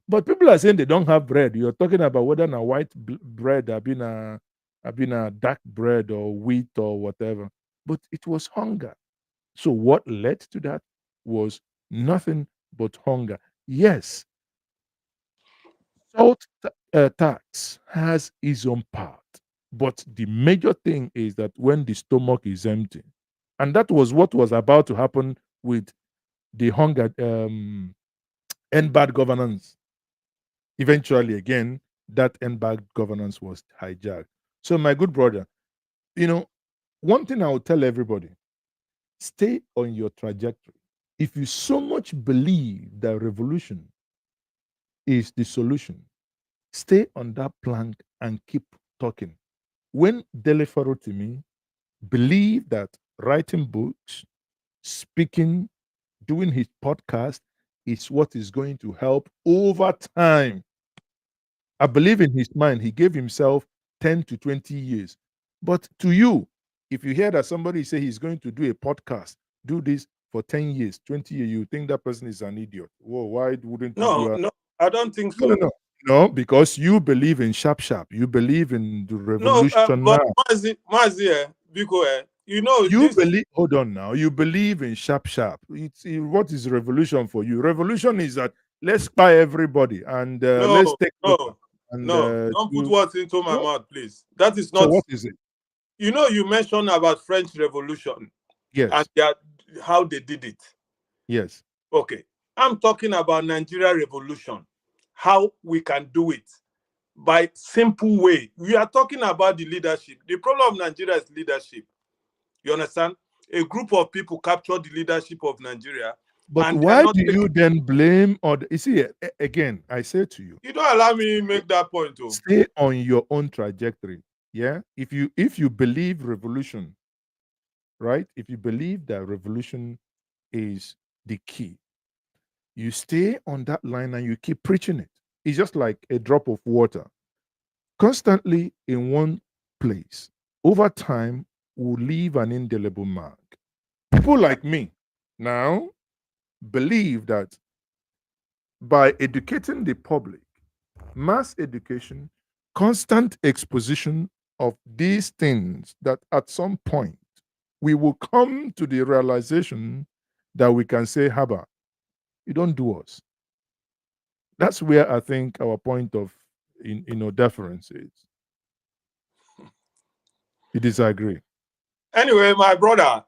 But people are saying they don't have bread. You're talking about whether a white bread have been a dark bread or wheat or whatever. But it was hunger. So what led to that was nothing but hunger. Yes, salt tax has its own part, but the major thing is that when the stomach is empty, and that was what was about to happen with the hunger and bad governance. Eventually, again, that and bad governance was hijacked. So, my good brother, one thing I will tell everybody: stay on your trajectory. If you so much believe that revolution is the solution, stay on that plank and keep talking. When Dele Farotimi believed that writing books, speaking, doing his podcast is what is going to help over time, I believe in his mind, he gave himself 10 to 20 years. But to you, if you hear that somebody say he's going to do a podcast, do this for 10 years, 20 years, you think that person is an idiot. Whoa, why wouldn't you do that? No, I don't think so. No, because you believe in sharp. You believe in the revolution. But Mazi, because you believe. Hold on now. You believe in sharp. What is revolution for you? Revolution is that let's buy everybody and let's take over. Don't put words into my mouth, please. That is not. So what is it? You mentioned about French Revolution. Yes. And how they did it. Yes. Okay. I'm talking about Nigeria Revolution. How we can do it by simple way. We are talking about the leadership. The problem of Nigeria is leadership. You understand? A group of people captured the leadership of Nigeria. But why do you then blame other? You see, again, I say to you, you don't allow me to make that point. Too. Stay on your own trajectory. Yeah. If you believe revolution, right? If you believe that revolution is the key, you stay on that line and you keep preaching it. It's just like a drop of water. Constantly in one place, over time, will leave an indelible mark. People like me now believe that by educating the public, mass education, constant exposition of these things, that at some point we will come to the realization that we can say, Haba, you don't do us. That's where I think our point of deference is. You disagree? Anyway, my brother,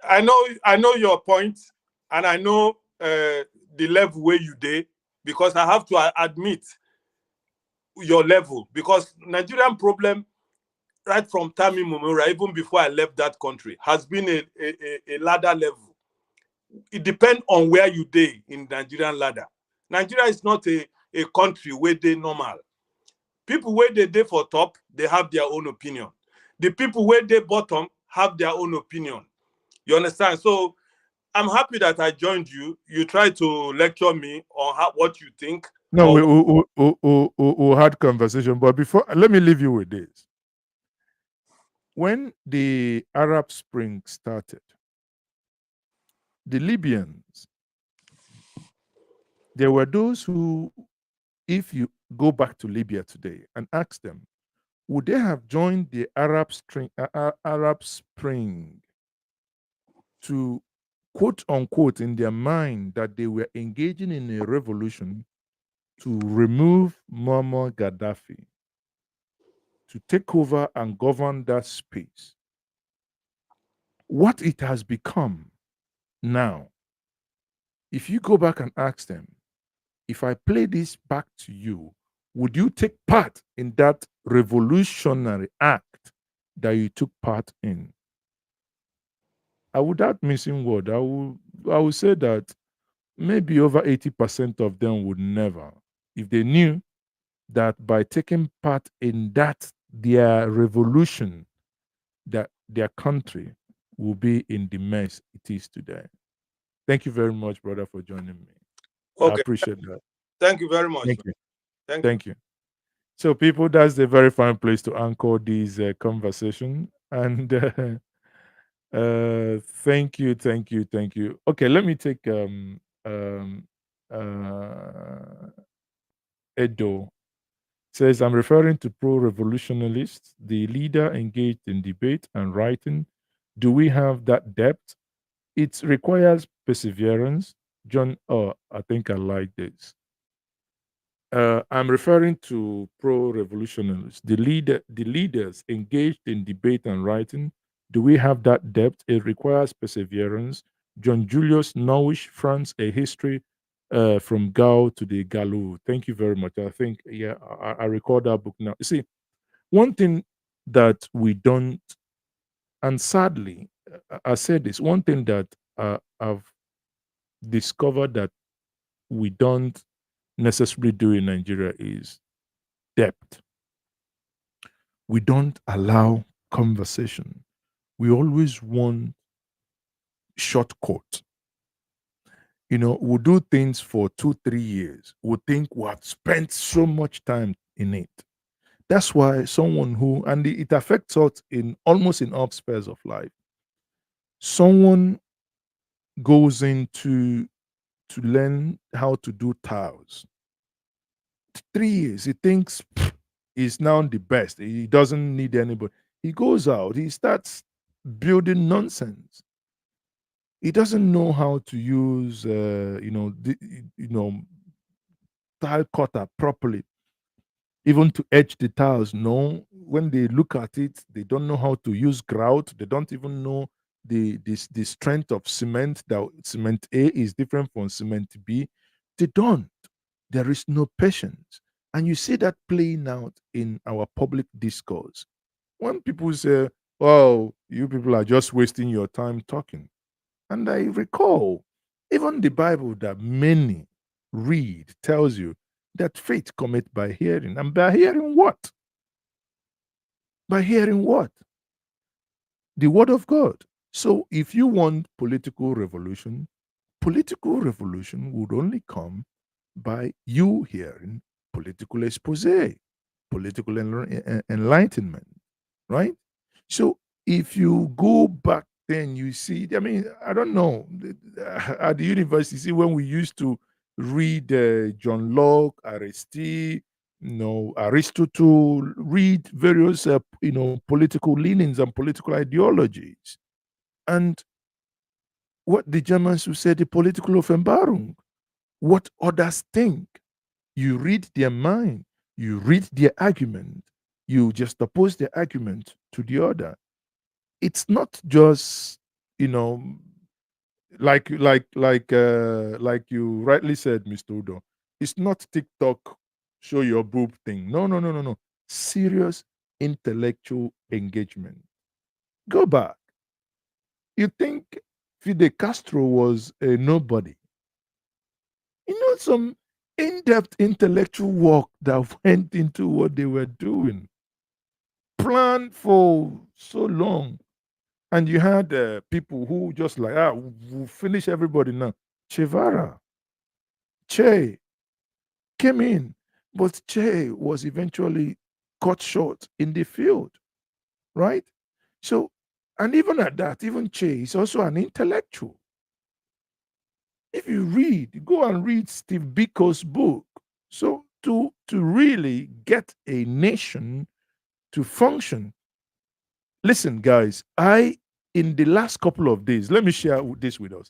I know your point, and I know the level where you did, because I have to admit your level, because Nigerian problem right from time immemorial, even before I left that country, has been a ladder level. It depends on where you dey in Nigerian ladder. Nigeria is not a country where they normal. People where they for top, they have their own opinion. The people where they bottom have their own opinion. You understand? So I'm happy that I joined you. You try to lecture me on what you think. No, we had conversation, but before, let me leave you with this. When the Arab Spring started, the Libyans There were those who, if you go back to Libya today and ask them, would they have joined the Arab Spring to quote unquote in their mind that they were engaging in a revolution to remove Muammar Gaddafi, to take over and govern that space? What it has become now, if you go back and ask them, if I play this back to you, would you take part in that revolutionary act that you took part in? Without missing word, I would say that maybe over 80% of them would never, if they knew that by taking part in that their revolution, that their country will be in the mess it is today. Thank you very much, brother, for joining me. I Okay. appreciate that. Thank you very much. Thank you. Thank you. So, people, that's a very fine place to anchor this conversation. And thank you. Okay, let me take Edo. Says, I'm referring to pro-revolutionalists, the leader engaged in debate and writing. Do we have that depth? It requires perseverance. John, I think I like this. I'm referring to pro-revolutionaries, the leaders engaged in debate and writing. Do we have that depth? It requires perseverance. John Julius Norwich, France, a history from Gao to the Galou. Thank you very much. I think, yeah, I recall that book now. You see, one thing that we don't, and sadly, I said this, one thing that I've discovered that we don't necessarily do in Nigeria is depth. We don't allow conversation. We always want shortcut. You know, we'll do things for 2-3 years. We'll think we have spent so much time in it. That's why someone who, and it affects us in almost in all spheres of life. Someone goes into to learn how to do tiles. 3 years, he thinks he's now the best. He doesn't need anybody. He goes out, he starts building nonsense. He doesn't know how to use, tile cutter properly, even to edge the tiles. No, when they look at it, they don't know how to use grout. They don't even know the strength of cement. That cement A is different from cement B. They don't. There is no patience. And you see that playing out in our public discourse. When people say, oh, you people are just wasting your time talking. And I recall, even the Bible that many read tells you that faith cometh by hearing. And by hearing what? By hearing what? The word of God. So if you want political revolution would only come by you hearing political expose, political enlightenment, right? So if you go back then, you see, I mean, I don't know, at the university, see, when we used to read John Locke, Aristide, Aristotle, read various, political leanings and political ideologies. And what the Germans would say, the political Offenbarung, what others think. You read their mind, you read their argument, you just oppose the argument to the other. It's not just, like you rightly said, Mr. Udo. It's not TikTok show your boob thing. No. Serious intellectual engagement. Go back. You think Fidel Castro was a nobody? Some in-depth intellectual work that went into what they were doing, planned for so long. And you had people who just like, we'll finish everybody now. Che came in, but Che was eventually cut short in the field, right? So, and even at that, even Che is also an intellectual. If you read, go and read Steve Biko's book. So to really get a nation to function, listen, guys, in the last couple of days, let me share this with us.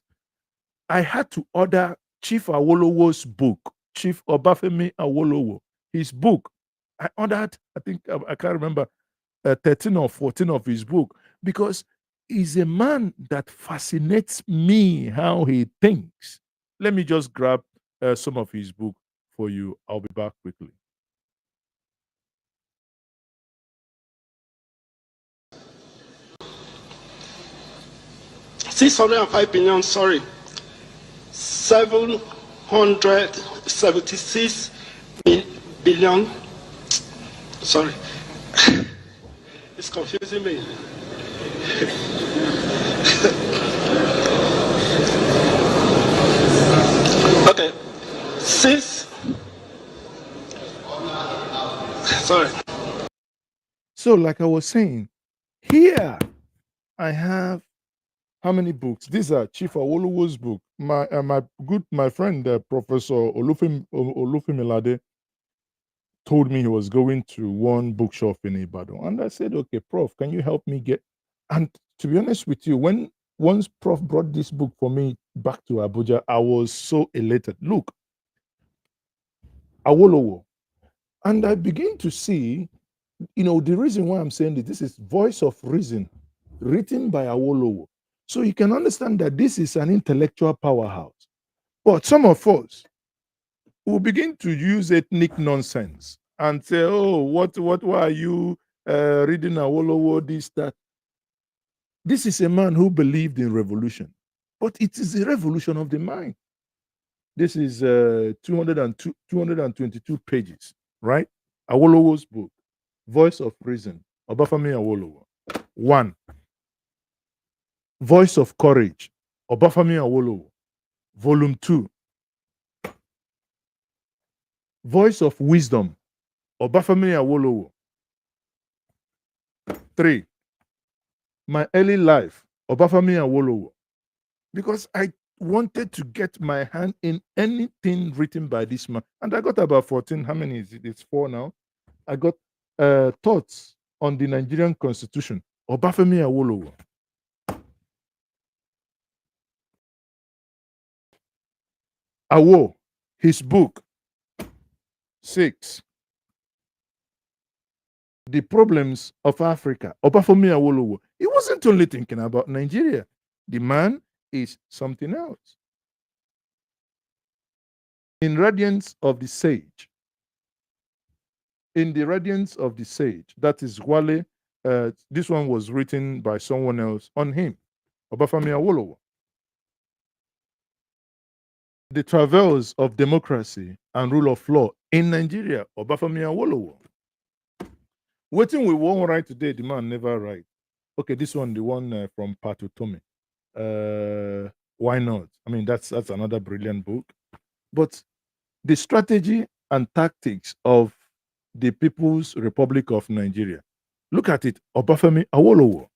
I had to order Chief Awolowo's book, Chief Obafemi Awolowo, his book. I ordered, I think, I can't remember, 13 or 14 of his book, because he's a man that fascinates me how he thinks. Let me just grab some of his book for you. I'll be back quickly. 605 billion, sorry, 776 billion, sorry, it's confusing me. Okay, sorry. So, like I was saying, here I have how many books? These are Chief Awolowo's book. My friend, Professor Olufemilade, told me he was going to one bookshop in Ibadan, and I said, "Okay, Prof, can you help me get?" And to be honest with you, once Prof brought this book for me back to Abuja, I was so elated. Look, Awolowo, and I begin to see, the reason why I'm saying this is Voice of Reason, written by Awolowo. So you can understand that this is an intellectual powerhouse. But some of us will begin to use ethnic nonsense and say, "Oh, why are you reading Awolowo, this, that?" This is a man who believed in revolution, but it is a revolution of the mind. This is 222 pages, right? Awolowo's book, Voice of Reason, Obafemi Awolowo. 1. Voice of Courage, Obafemi Awolowo. Volume 2. Voice of Wisdom, Obafemi Awolowo. 3. My Early Life, Obafemi Awolowo. Because I wanted to get my hand in anything written by this man. And I got about 14. How many is it? It's 4 now. I got Thoughts on the Nigerian Constitution, Obafemi Awolowo. Awo, his book. 6. The Problems of Africa, Obafemi Awolowo. He wasn't only thinking about Nigeria. The man is something else. In Radiance of the Sage. In the Radiance of the Sage, that is Wale. This one was written by someone else on him, Obafemi Awolowo. The Travails of Democracy and Rule of Law in Nigeria, Obafemi Awolowo. Waiting we won't write today, the man never write. Okay, this one, the one from Farotimi. Why not? I mean, that's another brilliant book. But the strategy and tactics of the People's Republic of Nigeria. Look at it, Obafemi Awolowo.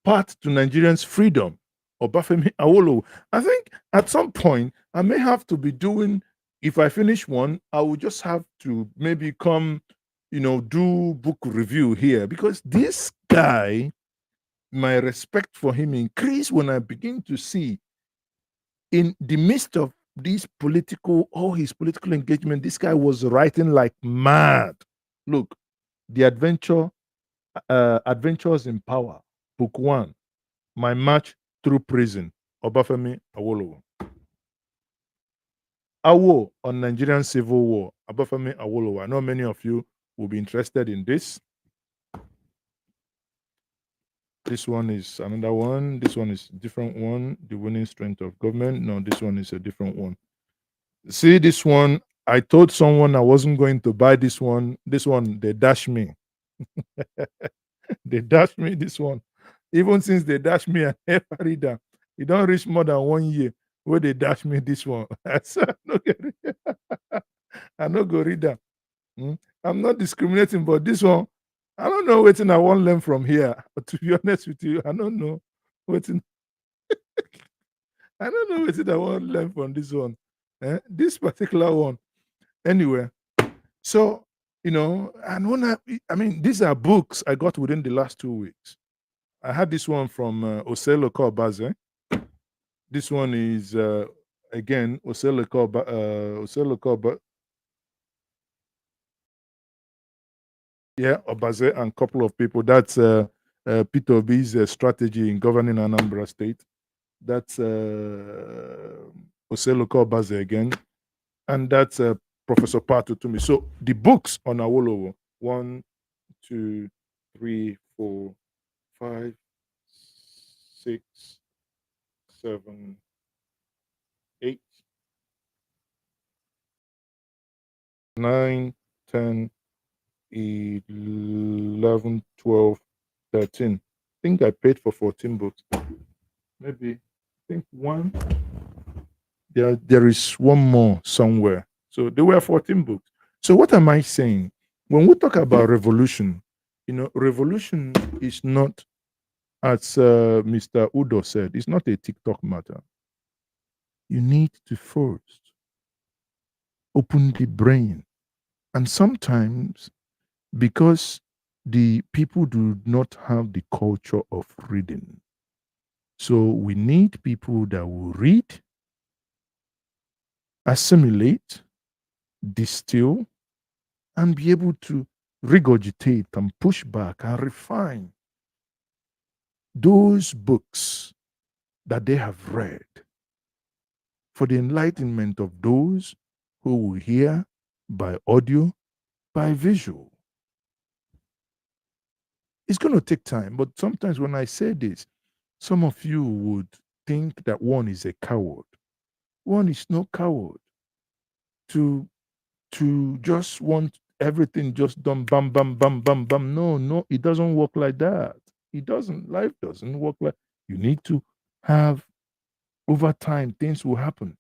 Path to Nigerians' Freedom, Obafemi Awolowo. I think at some point I may have to be doing, if I finish one, I will just have to maybe come, do book review here, because this guy, my respect for him increased when I begin to see in the midst of his political engagement, this guy was writing like mad. Look, The Adventures in Power, Book 1, My March Through Prison, Obafemi Awolowo. Awo on Nigerian Civil War, Obafemi Awolowo. I know many of you will be interested in this. This one is another one. This one is a different one. The Winning Strength of Government. No, this one is a different one. See, this one, I told someone I wasn't going to buy this one. This one, they dashed me. They dashed me this one. Even since they dashed me, I never read that. It don't reach more than 1 year where they dashed me this one. I said, I no go read that. I'm not discriminating, but this one, I don't know what I want to learn from here. But to be honest with you, I don't know. Waiting. I don't know what I want to learn from this one. This particular one. Anyway, so and when I mean, these are books I got within the last 2 weeks. I had this one from Oselo Kobaze. This one is again Oselo Koba. Yeah, Obaze and a couple of people. That's PeterObi's strategy in governing Anambra State. That's Oselo Kobaze again. And that's Professor Farotimi. So the books on Awolowo, 1, 2, 3, 4, 5, 6, 7, 8, 9, 10, 11, 12, 13. I think I paid for 14 books. Maybe, I think one. There is one more somewhere. So there were 14 books. So what am I saying? When we talk about revolution, revolution is not, as Mr. Udo said, it's not a TikTok matter. You need to first open the brain. And sometimes, because the people do not have the culture of reading, so we need people that will read, assimilate, distill, and be able to regurgitate and push back and refine those books that they have read for the enlightenment of those who will hear by audio, by visual. It's going to take time, but sometimes when I say this, some of you would think that one is a coward. One is no coward. To just want everything just done bam bam bam bam bam. No, it doesn't work like that. It doesn't. Life doesn't work like. You need to have, over time, things will happen.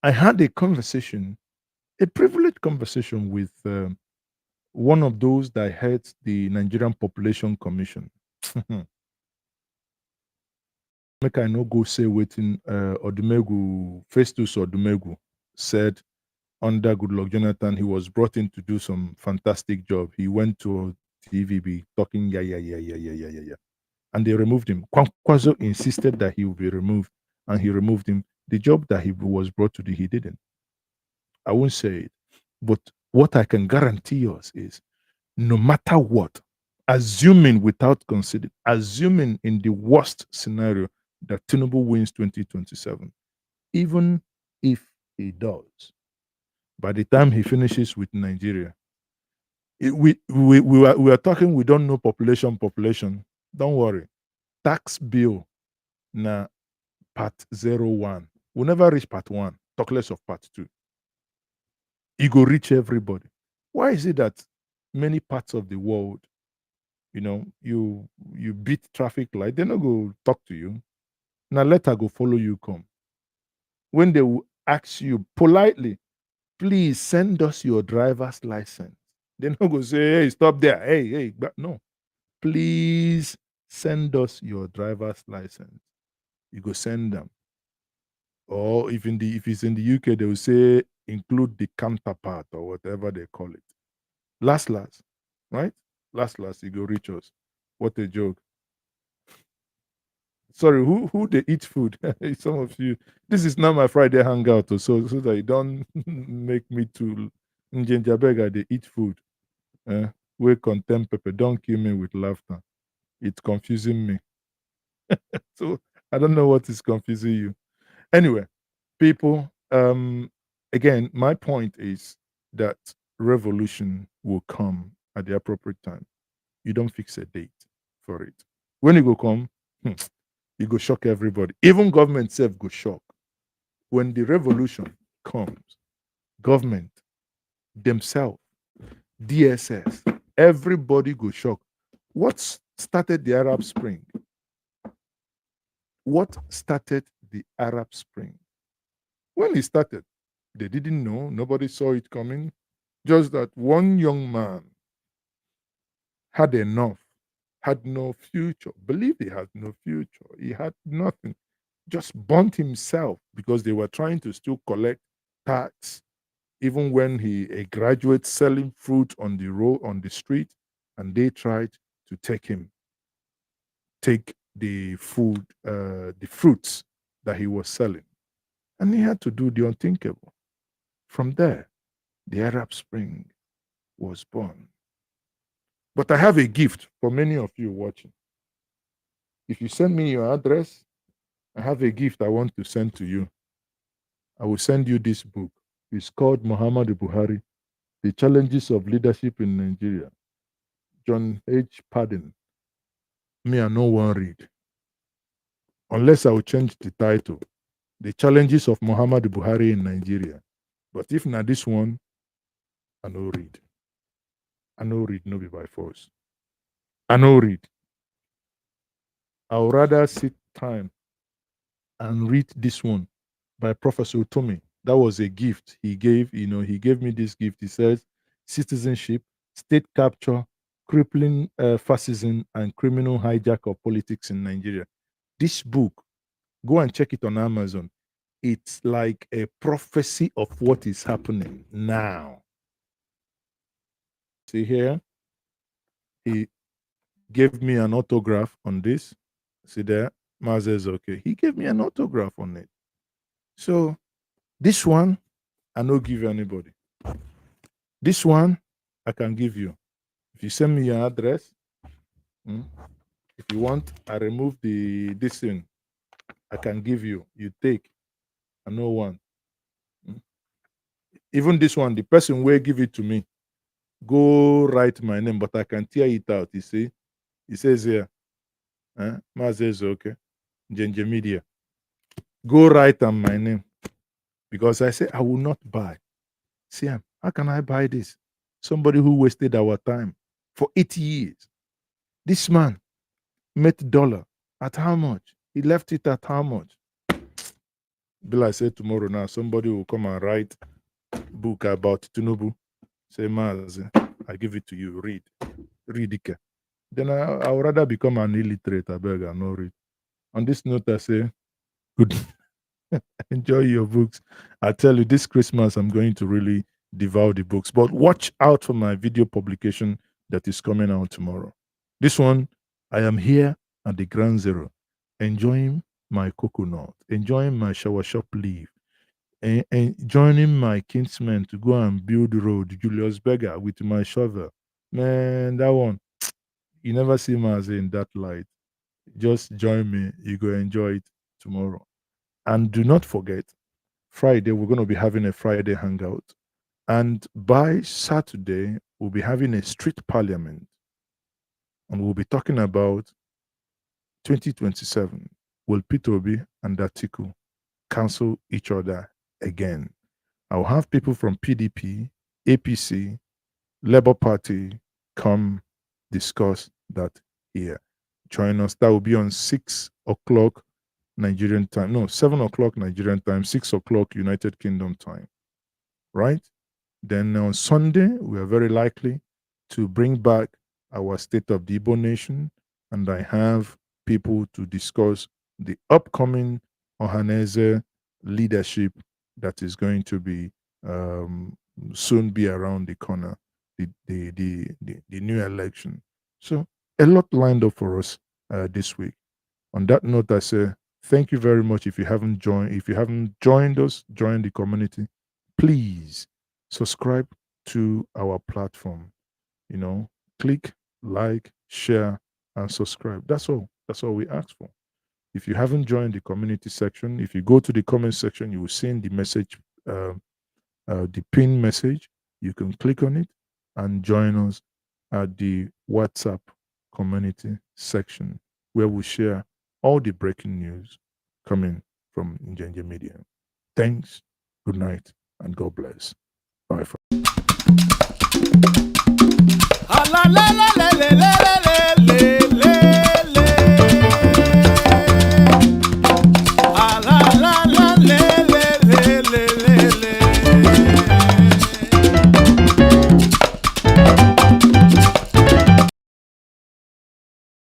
I had a conversation, a privileged conversation with one of those that heads the Nigerian Population Commission. Make I no go say waiting Odumegu, Festus Odumegu said under Goodluck Jonathan, he was brought in to do some fantastic job. He went to TVB talking, yeah. And they removed him. Kwankwaso insisted that he would be removed, and he removed him. The job that he was brought to do, he didn't. I won't say it. But what I can guarantee us is, no matter what, assuming without considering, assuming in the worst scenario that Tinubu wins 2027, even if he does, by the time he finishes with Nigeria, we are talking, we don't know population. Don't worry. Tax bill na part 01. We'll never reach part 1. Talk less of part 2. It go reach everybody. Why is it that many parts of the world, you beat traffic light, they not go talk to you. Now let her go follow you come. When they will ask you politely, please send us your driver's license. They not go say, hey, stop there. Hey, but no. Please send us your driver's license. You go send them. Or if it's in the UK, they will say include the counterpart or whatever they call it. Last, right? Last, you go reach us. What a joke. Sorry, who they eat food? Some of you. This is not my Friday hangout, so that you don't make me too Njenjabega, they eat food. We contempt pepper. Don't kill me with laughter. It's confusing me. So I don't know what is confusing you. Anyway, people, again, my point is that revolution will come at the appropriate time. You don't fix a date for it. When it will come, you go shock everybody. Even government self go shock. When the revolution comes, government, themselves, DSS, everybody go shock. What started the Arab Spring? What started the Arab Spring? When it started, they didn't know. Nobody saw it coming. Just that one young man had enough had no future. Believed he had no future. He had nothing. Just burnt himself because they were trying to still collect tax, even when a graduate selling fruit on the road, on the street, and they tried to take the food, the fruits that he was selling. And he had to do the unthinkable. From there, the Arab Spring was born. But I have a gift for many of you watching. If you send me your address, I have a gift I want to send to you. I will send you this book. It's called Muhammadu Buhari, The Challenges of Leadership in Nigeria. John H. Padden. Me, I no one read. Unless I will change the title. The Challenges of Muhammadu Buhari in Nigeria. But if not this one, I no read. I no read, no be by force. I no read. I would rather sit time and read this one by Professor Farotimi. That was a gift he gave. He gave me this gift. He says, citizenship, state capture, crippling fascism, and criminal hijack of politics in Nigeria. This book, go and check it on Amazon. It's like a prophecy of what is happening now. See here, he gave me an autograph on this. See there, Mazes, okay. He gave me an autograph on it. So this one, I no give anybody. This one, I can give you. If you send me your address, if you want, I remove this thing. I can give you. You take. I know one. Even this one, the person will give it to me. Go write my name, but I can tear it out. You see, it says here, Mazes, okay, Ginger Media. Go write on my name, because I say I will not buy. See, how can I buy this? Somebody who wasted our time for 80 years. This man met dollar at how much? He left it at how much? Bill, I say tomorrow now, somebody will come and write book about Tinubu. Say, Maz, I give it to you. Read it. Then I would rather become an illiterate. I beg, I no read. On this note, I say, good. Enjoy your books. I tell you, this Christmas, I'm going to really devour the books. But watch out for my video publication that is coming out tomorrow. This one, I am here at the Ground Zero, enjoying my coconut, enjoying my shower shop leaf, and joining my kinsmen to go and build the road, Julius Berger, with my shovel. Man, that one, you never see me as in that light. Just join me. You go enjoy it tomorrow. And do not forget, Friday, we're going to be having a Friday hangout. And by Saturday, we'll be having a street parliament. And we'll be talking about 2027. Will PeterObi and Atiku cancel each other again? I'll have people from PDP, APC, Labour Party come discuss that here. Join us. That will be on 6 o'clock Nigerian time. No, 7 o'clock Nigerian time, 6 o'clock United Kingdom time. Right? Then on Sunday, we are very likely to bring back our State of the Igbo Nation, and I have people to discuss the upcoming Ohaneze leadership that is going to be soon be around the corner, the new election. So a lot lined up for us this week. On that note, I say thank you very much. If you haven't joined us, join the community. Please subscribe to our platform. Click, like, share, and subscribe. That's all. That's all we ask for. If you haven't joined the community section, if you go to the comment section, you will see the message, the pin message. You can click on it and join us at the WhatsApp community section, where we share all the breaking news coming from Ginger Media. Thanks, good night, and God bless. Bye.